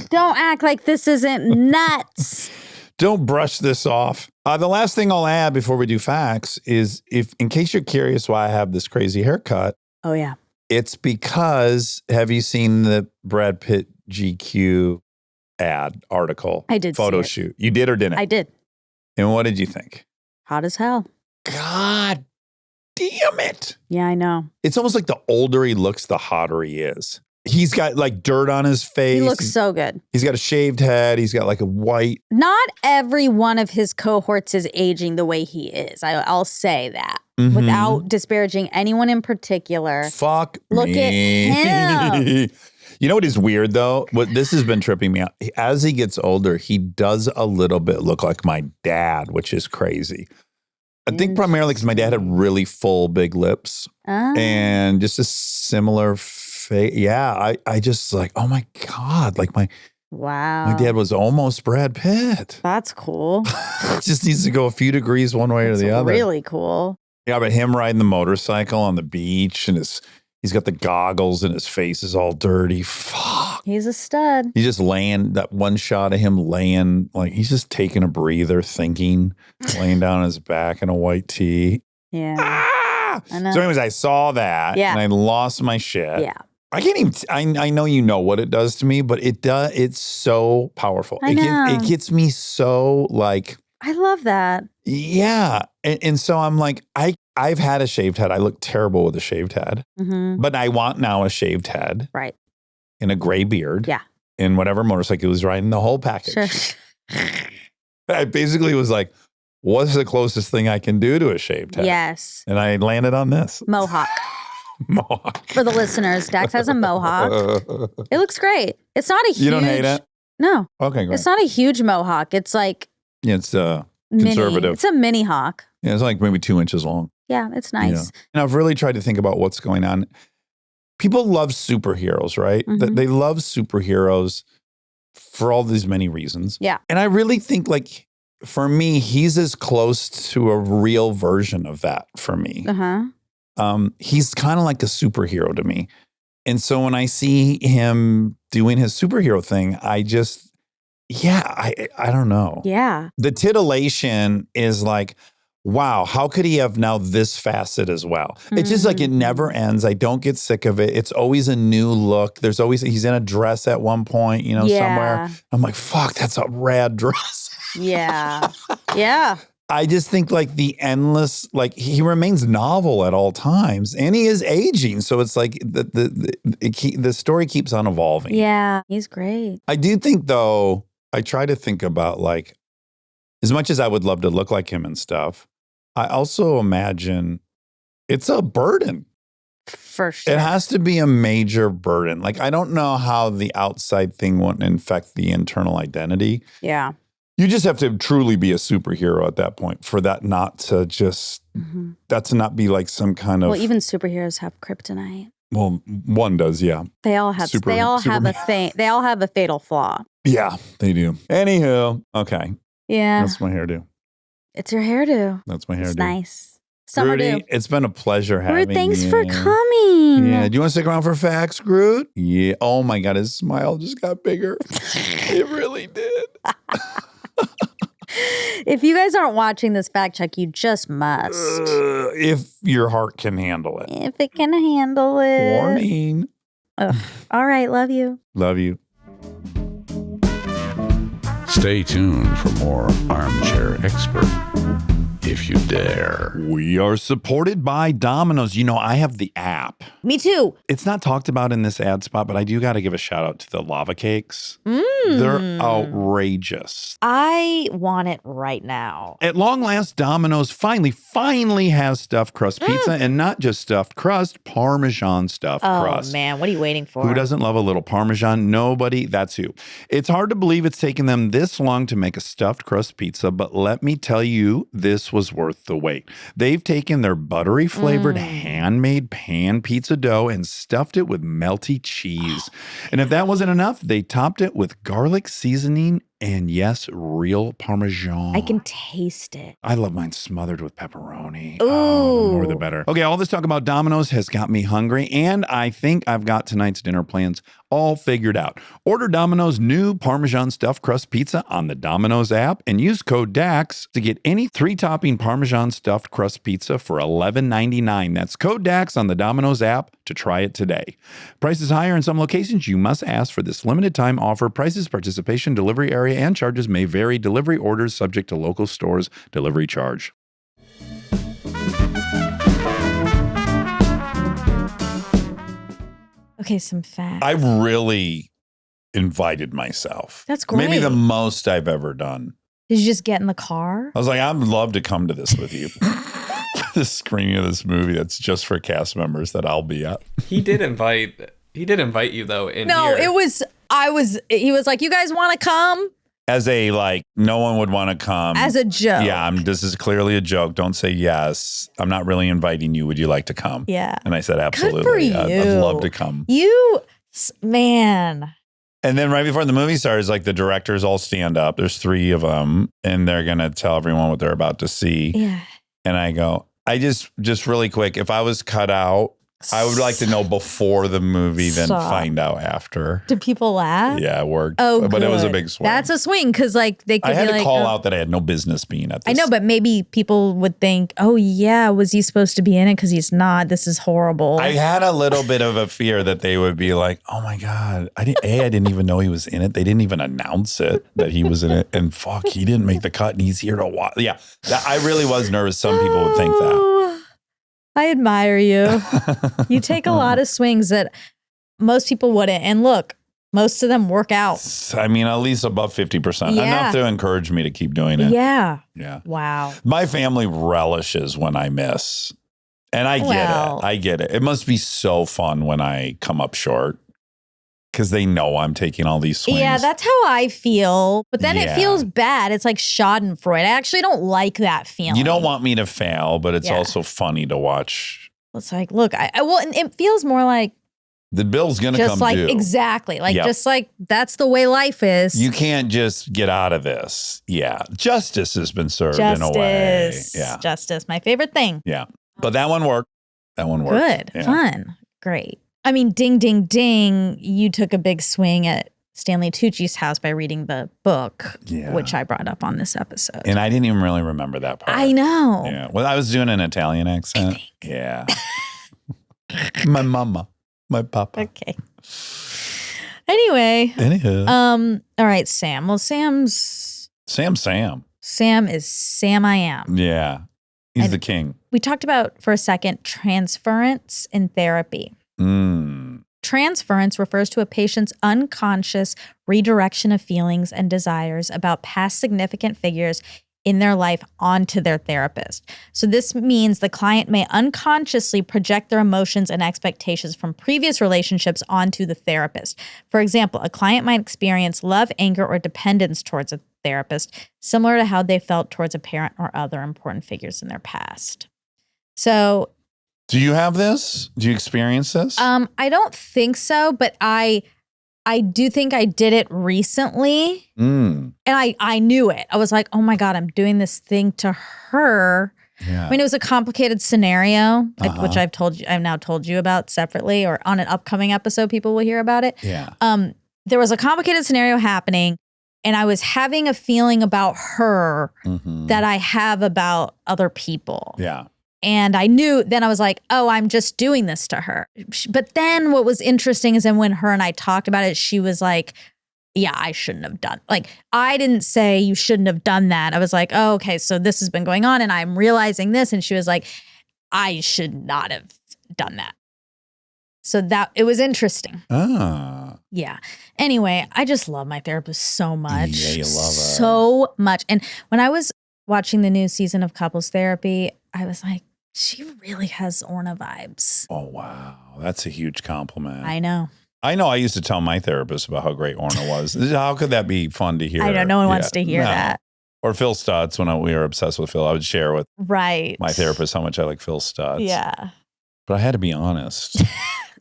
Don't act like this isn't nuts. Don't brush this off. The last thing I'll add before we do facts is in case you're curious why I have this crazy haircut, Oh, yeah. it's because, have you seen the Brad Pitt GQ article? I did see Photo it. shoot. You did or didn't? I did. And what did you think? Hot as hell. God damn it. Yeah, I know. It's almost like the older he looks, the hotter he is. He's got like dirt on his face. He looks so good. He's got a shaved head. He's got like a white. Not every one of his cohorts is aging the way he is. I'll say that. Mhm. without disparaging anyone in particular. Fuck Look me. at him. You know what is weird though? What this has been tripping me out. As he gets older, he does a little bit look like my dad, which is crazy. I think primarily because my dad had really full, big lips and just a similar face. Yeah, I just like, oh my God, like my dad was almost Brad Pitt. That's cool. It just needs to go a few degrees one way or the other. Really cool. Yeah, but him riding the motorcycle on the beach and he's got the goggles and his face is all dirty. Fuck. He's a stud. He's just laying, that one shot of him laying, like he's just taking a breather, thinking, laying down on his back in a white tee. Yeah. Ah! I know. So anyways, I saw that and I lost my shit. Yeah. I can't even, I know you know what it does to me, but it's so powerful. I know. It gets me so like. I love that. Yeah. And so I'm like, I've had a shaved head. I look terrible with a shaved head, but I want now a shaved head. Right. And a gray beard. Yeah. And whatever motorcycle he was riding, the whole package. Sure. I basically was like, what's the closest thing I can do to a shaved head? Yes. And I landed on this. Mohawk. Mohawk. For the listeners, Dax has a mohawk. It looks great. It's not a huge. You don't hate it? No. Okay, great. It's not a huge mohawk. It's like Yeah, it's mini. conservative. It's a mini hawk. Yeah, it's like maybe 2 inches long. Yeah, it's nice. Yeah. And I've really tried to think about what's going on. People love superheroes, right? They love superheroes for all these many reasons. Yeah. And I really think like for me, he's as close to a real version of that for me. He's kind of like a superhero to me. And so when I see him doing his superhero thing, I just, I don't know. Yeah. The titillation is like, wow, how could he have now this facet as well? It's just like it never ends. I don't get sick of it. It's always a new look. There's always, he's in a dress at one point, somewhere. I'm like, fuck, that's a rad dress. Yeah. Yeah. I just think like the endless, like he remains novel at all times and he is aging. So it's like the story keeps on evolving. Yeah. He's great. I do think though, I try to think about like, as much as I would love to look like him and stuff, I also imagine it's a burden. For sure. It has to be a major burden. Like, I don't know how the outside thing won't infect the internal identity. Yeah. You just have to truly be a superhero at that point for that not to just, that to not be like some kind of. Well, even superheroes have kryptonite. Well, one does, yeah. They all have. They all have a thing. They all have a fatal flaw. Yeah, they do. Anywho, okay. Yeah. That's my hairdo. It's your hairdo. That's my hairdo. It's nice. Summer Rudy, do. it's been a pleasure having you. Groot, thanks for coming. Yeah. Do you want to stick around for facts, Groot? Yeah. Oh my God, his smile just got bigger. It really did. If you guys aren't watching this fact check, you just must. If your heart can handle it. If it can handle it. Warning. Ugh. All right. Love you. Love you. Stay tuned for more Armchair Expert, if you dare. We are supported by Domino's. You know, I have the app. Me too. It's not talked about in this ad spot, but I do got to give a shout out to the lava cakes. They're outrageous. I want it right now. At long last, Domino's finally has stuffed crust pizza, and not just stuffed crust, Parmesan stuffed crust. Oh man, what are you waiting for? Who doesn't love a little Parmesan? Nobody. That's who. It's hard to believe it's taken them this long to make a stuffed crust pizza, but let me tell you, this was worth the wait. They've taken their buttery flavored handmade pan pizza dough and stuffed it with melty cheese. And if that wasn't enough, they topped it with garlic seasoning and yes, real Parmesan. I can taste it. I love mine smothered with pepperoni. Ooh. Oh, the more the better. Okay, all this talk about Domino's has got me hungry, and I think I've got tonight's dinner plans all figured out. Order Domino's new Parmesan stuffed crust pizza on the Domino's app and use code DAX to get any 3-topping Parmesan stuffed crust pizza for $11.99. That's code DAX on the Domino's app to try it today. Prices higher in some locations. You must ask for this limited time offer. Prices, participation, delivery area, and charges may vary. Delivery orders subject to local stores' delivery charge. Okay, some facts. I really invited myself. That's great. Maybe the most I've ever done. Did you just get in the car? I was like, I'd love to come to this with you. this screening of this movie that's just for cast members that I'll be at. He did invite you though in No, here. he was like, you guys want to come? As a, like, no one would want to come. As a joke. Yeah, this is clearly a joke. Don't say yes. I'm not really inviting you. Would you like to come? Yeah. And I said, absolutely. Good for you. I'd love to come. Man. And then right before the movie starts, like, the directors all stand up. There's 3 of them, and they're going to tell everyone what they're about to see. Yeah. And I go, I just really quick, if I was cut out, I would like to know before the movie than Stop. find out after. Did people laugh? Yeah, it worked. Oh, but it was a good. big swing. That's a swing because, like, they could I had be to like, call oh. out that I had no business being at this. I know, but maybe people would think, oh, yeah, was he supposed to be in it? Because he's not. This is horrible. I had a little bit of a fear that they would be like, oh my God. I didn't even know he was in it. They didn't even announce it that he was in it. And fuck, he didn't make the cut and he's here to watch. Yeah, I really was nervous. Some people would think that. Oh, I admire you. You take a lot of swings that most people wouldn't. And look, most of them work out. I mean, at least above 50%. Yeah. Enough to encourage me to keep doing it. Yeah. Yeah. Wow. My family relishes when I miss. And I get Well. it. I get it. It must be so fun when I come up short because they know I'm taking all these swings. Yeah, that's how I feel. But then it Yeah. feels bad. It's like Schadenfreude. I actually don't like that feeling. You don't want me to fail, but it's Yeah. also funny to watch. It's like, look, and it feels more like The bill's going to come just like due. exactly. Like Yep. just like that's the way life is. You can't just get out of this. Yeah. Justice has been served in a way. Yeah. Justice. My favorite thing. Yeah. But that one worked. That one worked. Good. Yeah. Fun. Great. I mean, ding, ding, ding. You took a big swing at Stanley Tucci's house by reading the book, Yeah. which I brought up on this episode. And I didn't even really remember that part. I know. Yeah. Well, I was doing an Italian accent. Yeah. My mama. My papa. Okay. Anyway. Anywho. All right, Sam. Well, Sam is Sam I am. Yeah. He's And- the king. We talked about for a second transference in therapy. Transference refers to a patient's unconscious redirection of feelings and desires about past significant figures in their life onto their therapist. So this means the client may unconsciously project their emotions and expectations from previous relationships onto the therapist. For example, a client might experience love, anger, or dependence towards a therapist, similar to how they felt towards a parent or other important figures in their past. So Do you have this? Do you experience this? I don't think so, but I do think I did it recently. And I knew it. I was like, oh my God, I'm doing this thing to her. Yeah. I mean, it was a complicated scenario, which I've now told you about separately, or on an upcoming episode, people will hear about it. Yeah. There was a complicated scenario happening, and I was having a feeling about her that I have about other people. Yeah. And I knew, then I was like, oh, I'm just doing this to her. But then what was interesting is then when her and I talked about it, she was like, yeah, I shouldn't have done. Like, I didn't say you shouldn't have done that. I was like, oh, okay, so this has been going on and I'm realizing this. And she was like, I should not have done that. So that, it was interesting. Yeah. Anyway, I just love my therapist so much. Yeah, you love her. So much. And when I was watching the new season of Couples Therapy, I was like, she really has Orna vibes. Oh, wow. That's a huge compliment. I know. I used to tell my therapist about how great Orna was. How could that be fun to hear? I know. No one wants to hear that. Or Phil Stutz, when we were obsessed with Phil, I would share with Right. my therapist how much I like Phil Stutz. Yeah. But I had to be honest.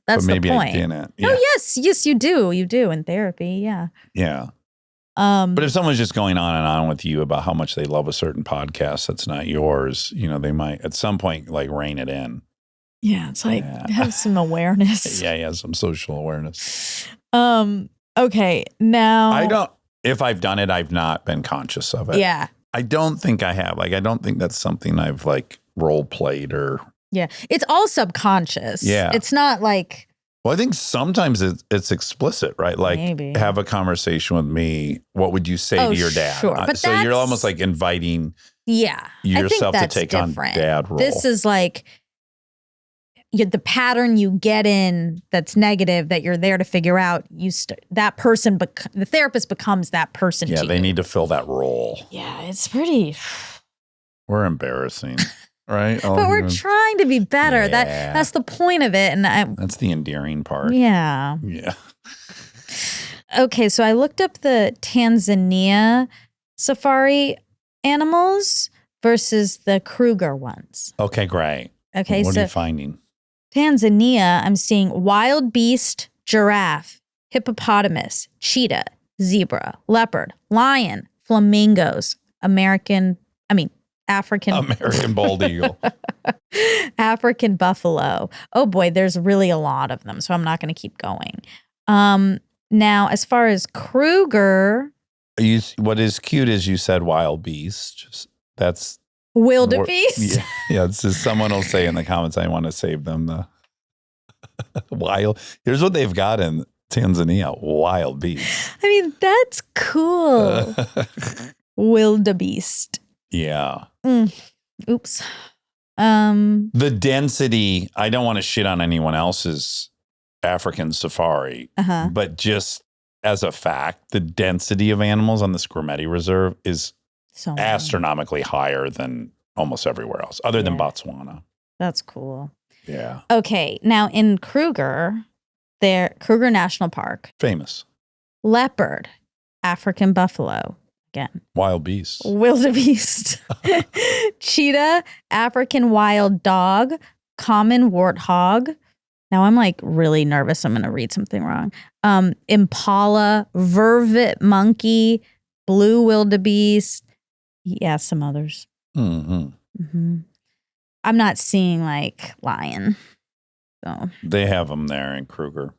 That's but maybe the point. I didn't. Yeah. Oh, yes, you do. You do in therapy. Yeah. Yeah. But if someone's just going on and on with you about how much they love a certain podcast that's not yours, they might at some point like rein it in. Yeah, it's like have some awareness. Yeah, some social awareness. Okay, now if I've done it, I've not been conscious of it. Yeah. I don't think I have. Like, I don't think that's something I've like role played or. Yeah, it's all subconscious. Yeah. It's not like. Well, I think sometimes it's explicit, right? Like, Maybe. have a conversation with me. What would you say to your dad? Sure. But so you're almost like inviting yourself to take on dad role. This is like the pattern you get in that's negative that you're there to figure out. That person, the therapist becomes that person. Yeah, to they you. need to fill that role. Yeah, it's pretty. We're embarrassing. right? But we're trying to be better. Yeah. That's the point of it. And That's the endearing part. yeah. Yeah. Okay, so I looked up the Tanzania safari animals versus the Kruger ones. Okay, great. Okay, what so are you finding? Tanzania, I'm seeing wild beast, giraffe, hippopotamus, cheetah, zebra, leopard, lion, flamingos, African American bald eagle. African buffalo. Oh boy, there's really a lot of them, so I'm not going to keep going. Now, as far as Kruger, What is cute is you said wild beast. That's wildebeest. Yeah. It's just someone will say in the comments, I want to save them the wild. Here's what they've got in Tanzania: wild beast. I mean, that's cool. Wildebeest. Yeah. Oops. The density, I don't want to shit on anyone else's African safari, but just as a fact, the density of animals on the Squirmetti Reserve is So astronomically higher than almost everywhere else, other than Botswana. That's cool. Yeah. Okay, now in Kruger National Park, Famous. leopard, African buffalo, again, Wild beasts. wildebeest, cheetah, African wild dog, common warthog. Now I'm like really nervous. I'm going to read something wrong. Impala, vervet monkey, blue wildebeest. Yeah, some others. Mm-hmm. I'm not seeing like lion. So They have them there in Kruger.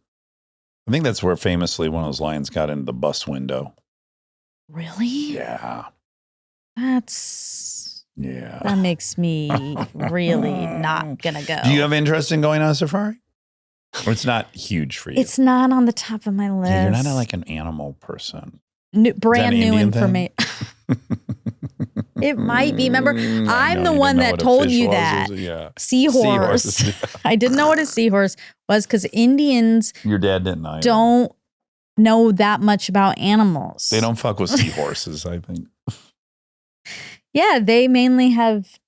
I think that's where famously one of those lions got into the bus window. really? Yeah. That makes me really not gonna go. Do you have interest in going on a safari? Or it's not huge for you? It's not on the top of my list. Yeah, you're not like an animal person. Brand new Indian thing? information. It might be. Remember, I'm the one that told you that. Yeah. Seahorse. I didn't know what a seahorse was because Indians Your dad didn't know. don't know that much about animals. They don't fuck with seahorses, I think. Yeah, they mainly have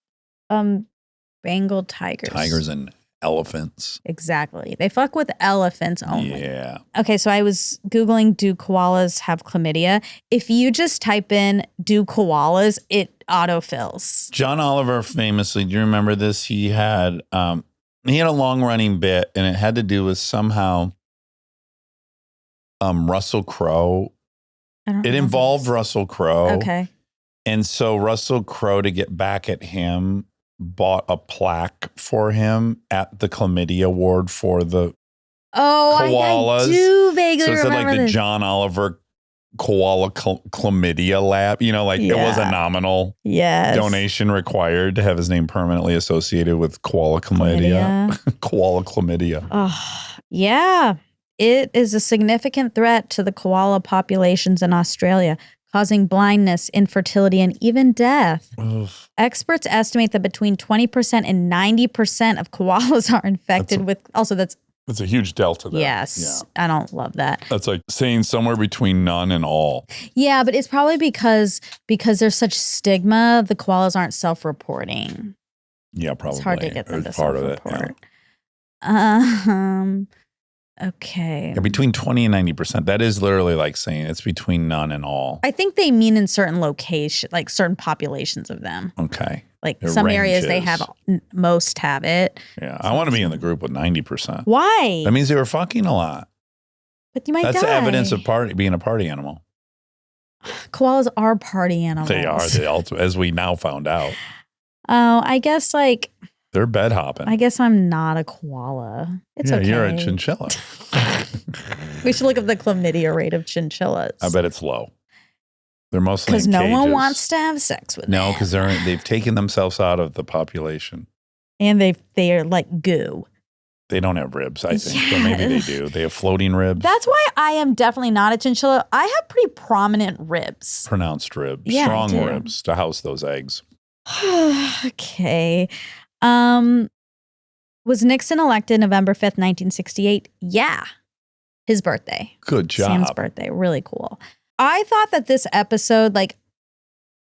Bengal tigers. Tigers and elephants. Exactly. They fuck with elephants only. Yeah. Okay, so I was Googling, do koalas have chlamydia? If you just type in, do koalas, it autofills. John Oliver famously, do you remember this? He had a long running bit and it had to do with somehow Russell Crowe. It involved Russell Crowe. Okay. And so Russell Crowe, to get back at him, bought a plaque for him at the Chlamydia Award for the koalas. I do vaguely So it said remember like the this. John Oliver Koala Chlamydia Lab. You know, like it was a nominal donation required to have his name permanently associated with koala chlamydia. Koala chlamydia. Oh, yeah. It is a significant threat to the koala populations in Australia, causing blindness, infertility, and even death. Oof. Experts estimate that between 20% and 90% of koalas are infected with. Also, that's a huge delta there. Yes. Yeah. I don't love that. That's like saying somewhere between none and all. Yeah, but it's probably because there's such stigma, the koalas aren't self-reporting. Yeah, probably. It's hard to get them to part of it, self-report. yeah. Okay. Yeah, between 20 and 90%. That is literally like saying it's between none and all. I think they mean in certain locations, like certain populations of them. Okay. Like It some areas they ranges. have, most have it. Yeah. I want to be in the group with 90%. Why? That means they were fucking a lot. But you might That's die. evidence of being a party animal. Koalas are party animals. They are, as we now found out. Oh, I guess like, They're bed hopping. I guess I'm not a koala. It's okay. You're a chinchilla. We should look up the chlamydia rate of chinchillas. I bet it's low. They're mostly Because in no one cages. wants to have sex with them. No, because they've taken themselves out of the population. And they are like goo. They don't have ribs, I think. But maybe they do. They have floating ribs. That's why I am definitely not a chinchilla. I have pretty prominent ribs. Pronounced ribs. Yeah, I Strong do. ribs to house those eggs. Okay. Was Nixon elected November 5th, 1968? Yeah. His birthday. Good job. Sam's birthday. Really cool. I thought that this episode, like,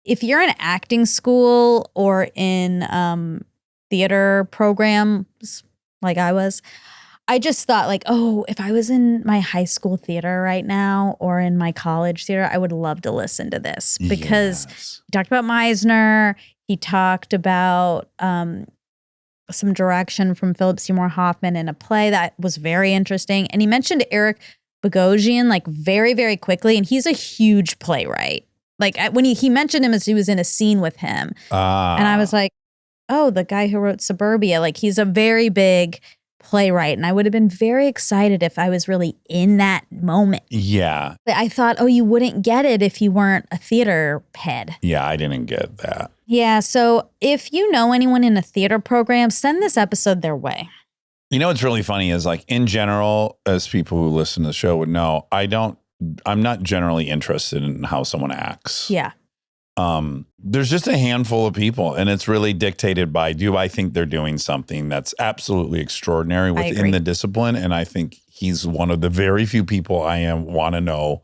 if you're in acting school or in theater programs like I was, I just thought like, oh, if I was in my high school theater right now or in my college theater, I would love to listen to this because he talked about Meisner. He talked about some direction from Philip Seymour Hoffman in a play that was very interesting. And he mentioned Eric Bogosian like very, very quickly. And he's a huge playwright. Like when he mentioned him as he was in a scene with him. And I was like, oh, the guy who wrote Suburbia, like he's a very big playwright. And I would have been very excited if I was really in that moment. Yeah. But I thought, oh, you wouldn't get it if you weren't a theater head. Yeah, I didn't get that. Yeah. So if you know anyone in a theater program, send this episode their way. You know what's really funny is like in general, as people who listen to the show would know, I'm not generally interested in how someone acts. Yeah. There's just a handful of people, and it's really dictated by, do I think they're doing something that's absolutely extraordinary within the discipline? And I think he's one of the very few people want to know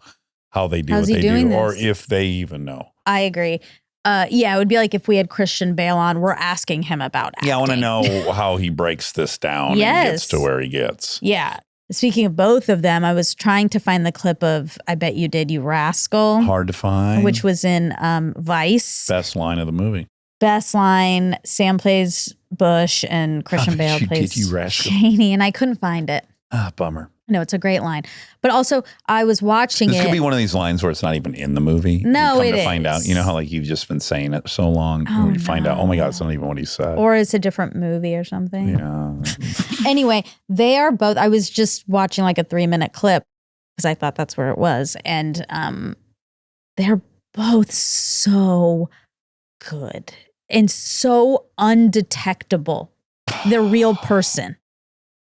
how they do what they do, or if they even know. I agree. Yeah, it would be like if we had Christian Bale on, we're asking him about acting. Yeah, I want to know how he breaks this down and gets to where he gets. Yeah. Speaking of both of them, I was trying to find the clip of I Bet You Did, You Rascal. Hard to find. Which was in Vice. Best line of the movie. Best line, Sam plays Bush and Christian Bale plays Cheney, and I couldn't find it. Ah, bummer. No, it's a great line. But also, I was watching This could be one of these lines where it's not even in the movie. No, it is. Find out. You know how like you've just been saying it so long. Oh, you find out, oh my God, it's not even what he said. Or it's a different movie or something. Yeah. Anyway, they are both, I was just watching like a 3-minute clip because I thought that's where it was. And they're both so good and so undetectable. The real person.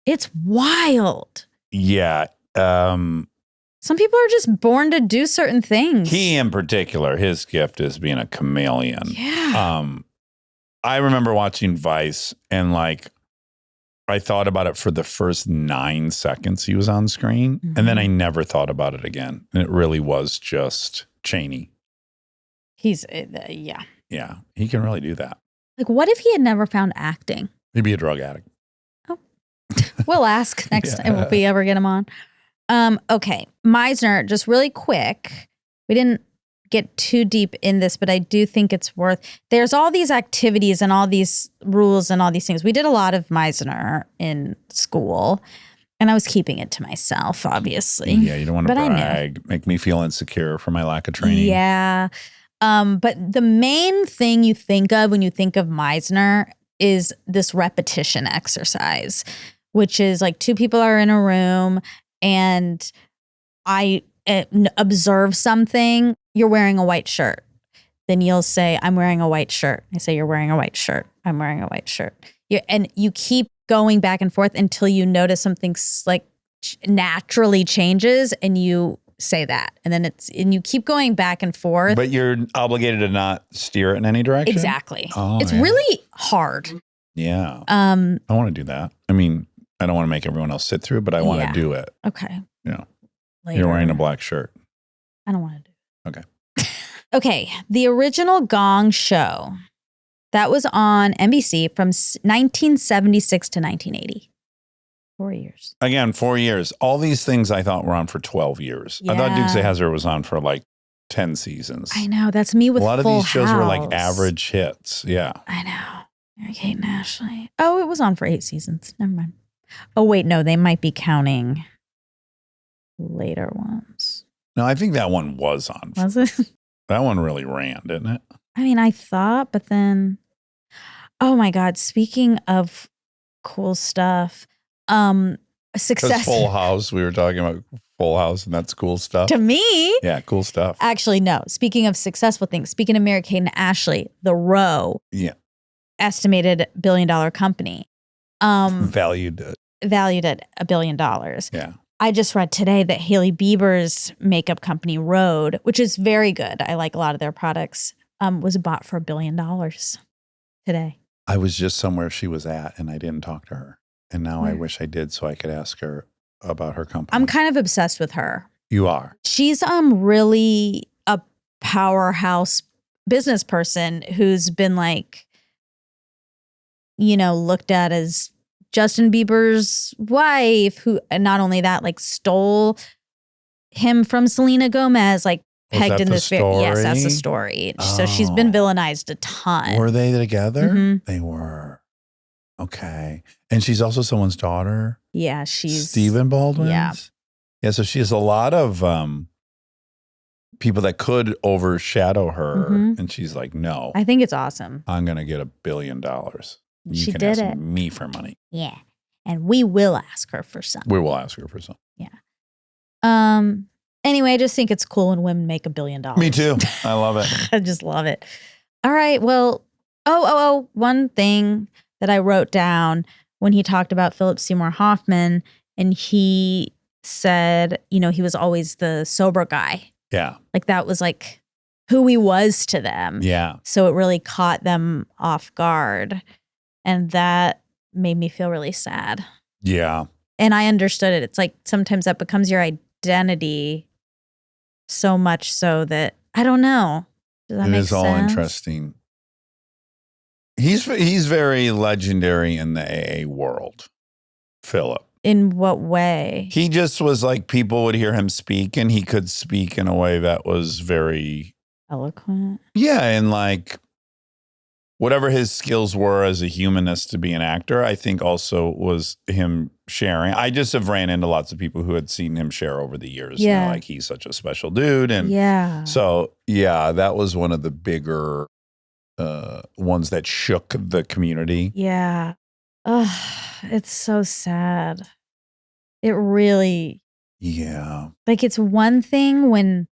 It's wild. Yeah. Some people are just born to do certain things. He in particular, his gift is being a chameleon. Yeah. I remember watching Vice and like I thought about it for the first 9 seconds he was on screen. Mm-hmm. And then I never thought about it again. And it really was just Cheney. He's, yeah. Yeah, he can really do that. Like, what if he had never found acting? He'd be a drug addict. Oh, we'll ask next time if we ever get him on. Okay, Meisner, just really quick. We didn't get too deep in this, but I do think it's worth. There's all these activities and all these rules and all these things. We did a lot of Meisner in school, and I was keeping it to myself, obviously. Yeah, you don't want to brag, make me feel insecure for my lack of training. Yeah. But the main thing you think of when you think of Meisner is this repetition exercise, which is like 2 people are in a room and I observe something. You're wearing a white shirt. Then you'll say, I'm wearing a white shirt. I say, you're wearing a white shirt. I'm wearing a white shirt. And you keep going back and forth until you notice something like naturally changes and you say that. And then and you keep going back and forth. But you're obligated to not steer it in any direction? Exactly. Oh, it's really hard. Yeah. I want to do that. I mean, I don't want to make everyone else sit through it, but I want to do it. Okay. You know, Later. You're wearing a black shirt. I don't want to do it. Okay. Okay. The original Gong Show, that was on NBC from 1976 to 1980. 4 years. Again, 4 years. All these things I thought were on for 12 years. I thought Dukes of Hazzard was on for like 10 seasons. I know. That's me with a lot of Full these shows were like House. average hits. Yeah. I know. Mary Kate and Ashley. Oh, it was on for 8 seasons. Never mind. Oh, wait. No, they might be counting later ones. No, I think that one was on. Was it? That one really ran, didn't it? I mean, I thought, but then, oh my God. Speaking of cool stuff, success. Full House. We were talking about Full House, and that's cool stuff. To me. Yeah, cool stuff. Actually, no. Speaking of successful things, speaking of Mary Kate and Ashley, The Row. Yeah. Estimated $1 billion company. Valued at $1 billion. Yeah. I just read today that Hailey Bieber's makeup company, Rhode, which is very good. I like a lot of their products, was bought for $1 billion today. I was just somewhere she was at, and I didn't talk to her. And now I wish I did so I could ask her about her company. I'm kind of obsessed with her. You are. She's really a powerhouse business person who's been like looked at as Justin Bieber's wife, who, and not only that, like stole him from Selena Gomez, like pegged in this. Yes, that's the story. So she's been villainized a ton. Were they together? Mhm. They were. Okay. And she's also someone's daughter. Yeah, she's Stephen Baldwin's? Yeah. Yeah, so she has a lot of people that could overshadow her. Mhm. And she's like, no, I think it's awesome. I'm going to get $1 billion. You She can did ask it. me for money. Yeah. And we will ask her for some. We will ask her for some. Anyway, I just think it's cool when women make $1 billion. Me too. I love it. I just love it. All right. Well, one thing that I wrote down when he talked about Philip Seymour Hoffman, and he said, he was always the sober guy. Yeah. Like that was like who he was to them. Yeah. So it really caught them off guard. And that made me feel really sad. Yeah. And I understood it. It's like sometimes that becomes your identity so much so that I don't know. Does that It make is all sense? interesting. He's very legendary in the AA world, Philip. In what way? He just was like, people would hear him speak and he could speak in a way that was very, Eloquent. yeah. And like whatever his skills were as a humanist to be an actor, I think also was him sharing. I just have ran into lots of people who had seen him share over the years. Yeah. Like he's such a special dude. And Yeah. so, yeah, that was one of the bigger ones that shook the community. Yeah. Ugh, it's so sad. It really, Yeah. like, it's one thing when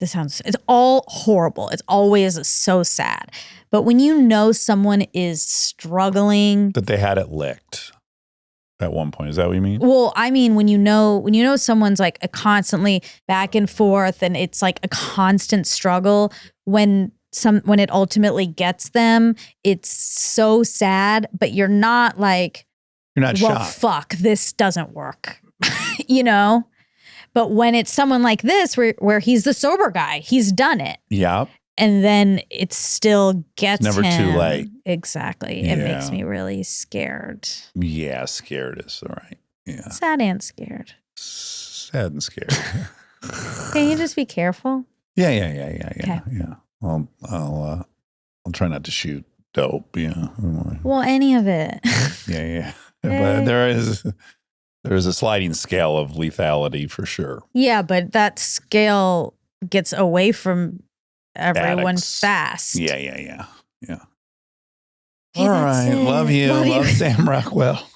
it's all horrible. It's always so sad. But when someone is struggling, That they had it licked at one point. Is that what you mean? well, I mean, when you know someone's like a constantly back and forth and it's like a constant struggle, when it ultimately gets them, it's so sad, but you're not like, You're not well, shocked. fuck, this doesn't work, But when it's someone like this, where he's the sober guy, he's done it. Yeah. And then it still gets never too him. late. Exactly. It makes Yeah. me really scared. Yeah. Scared is the right. Yeah. Sad and scared. Sad and scared. Can you just be careful? Yeah. Okay. Yeah. I'll try not to shoot dope. Yeah. Well, any of it. Yeah. Hey. But there is a sliding scale of lethality for sure. Yeah, but that scale gets away from everyone Addicts. fast. Yeah. Okay, All that's right. it. Love you. Love Sam Rockwell.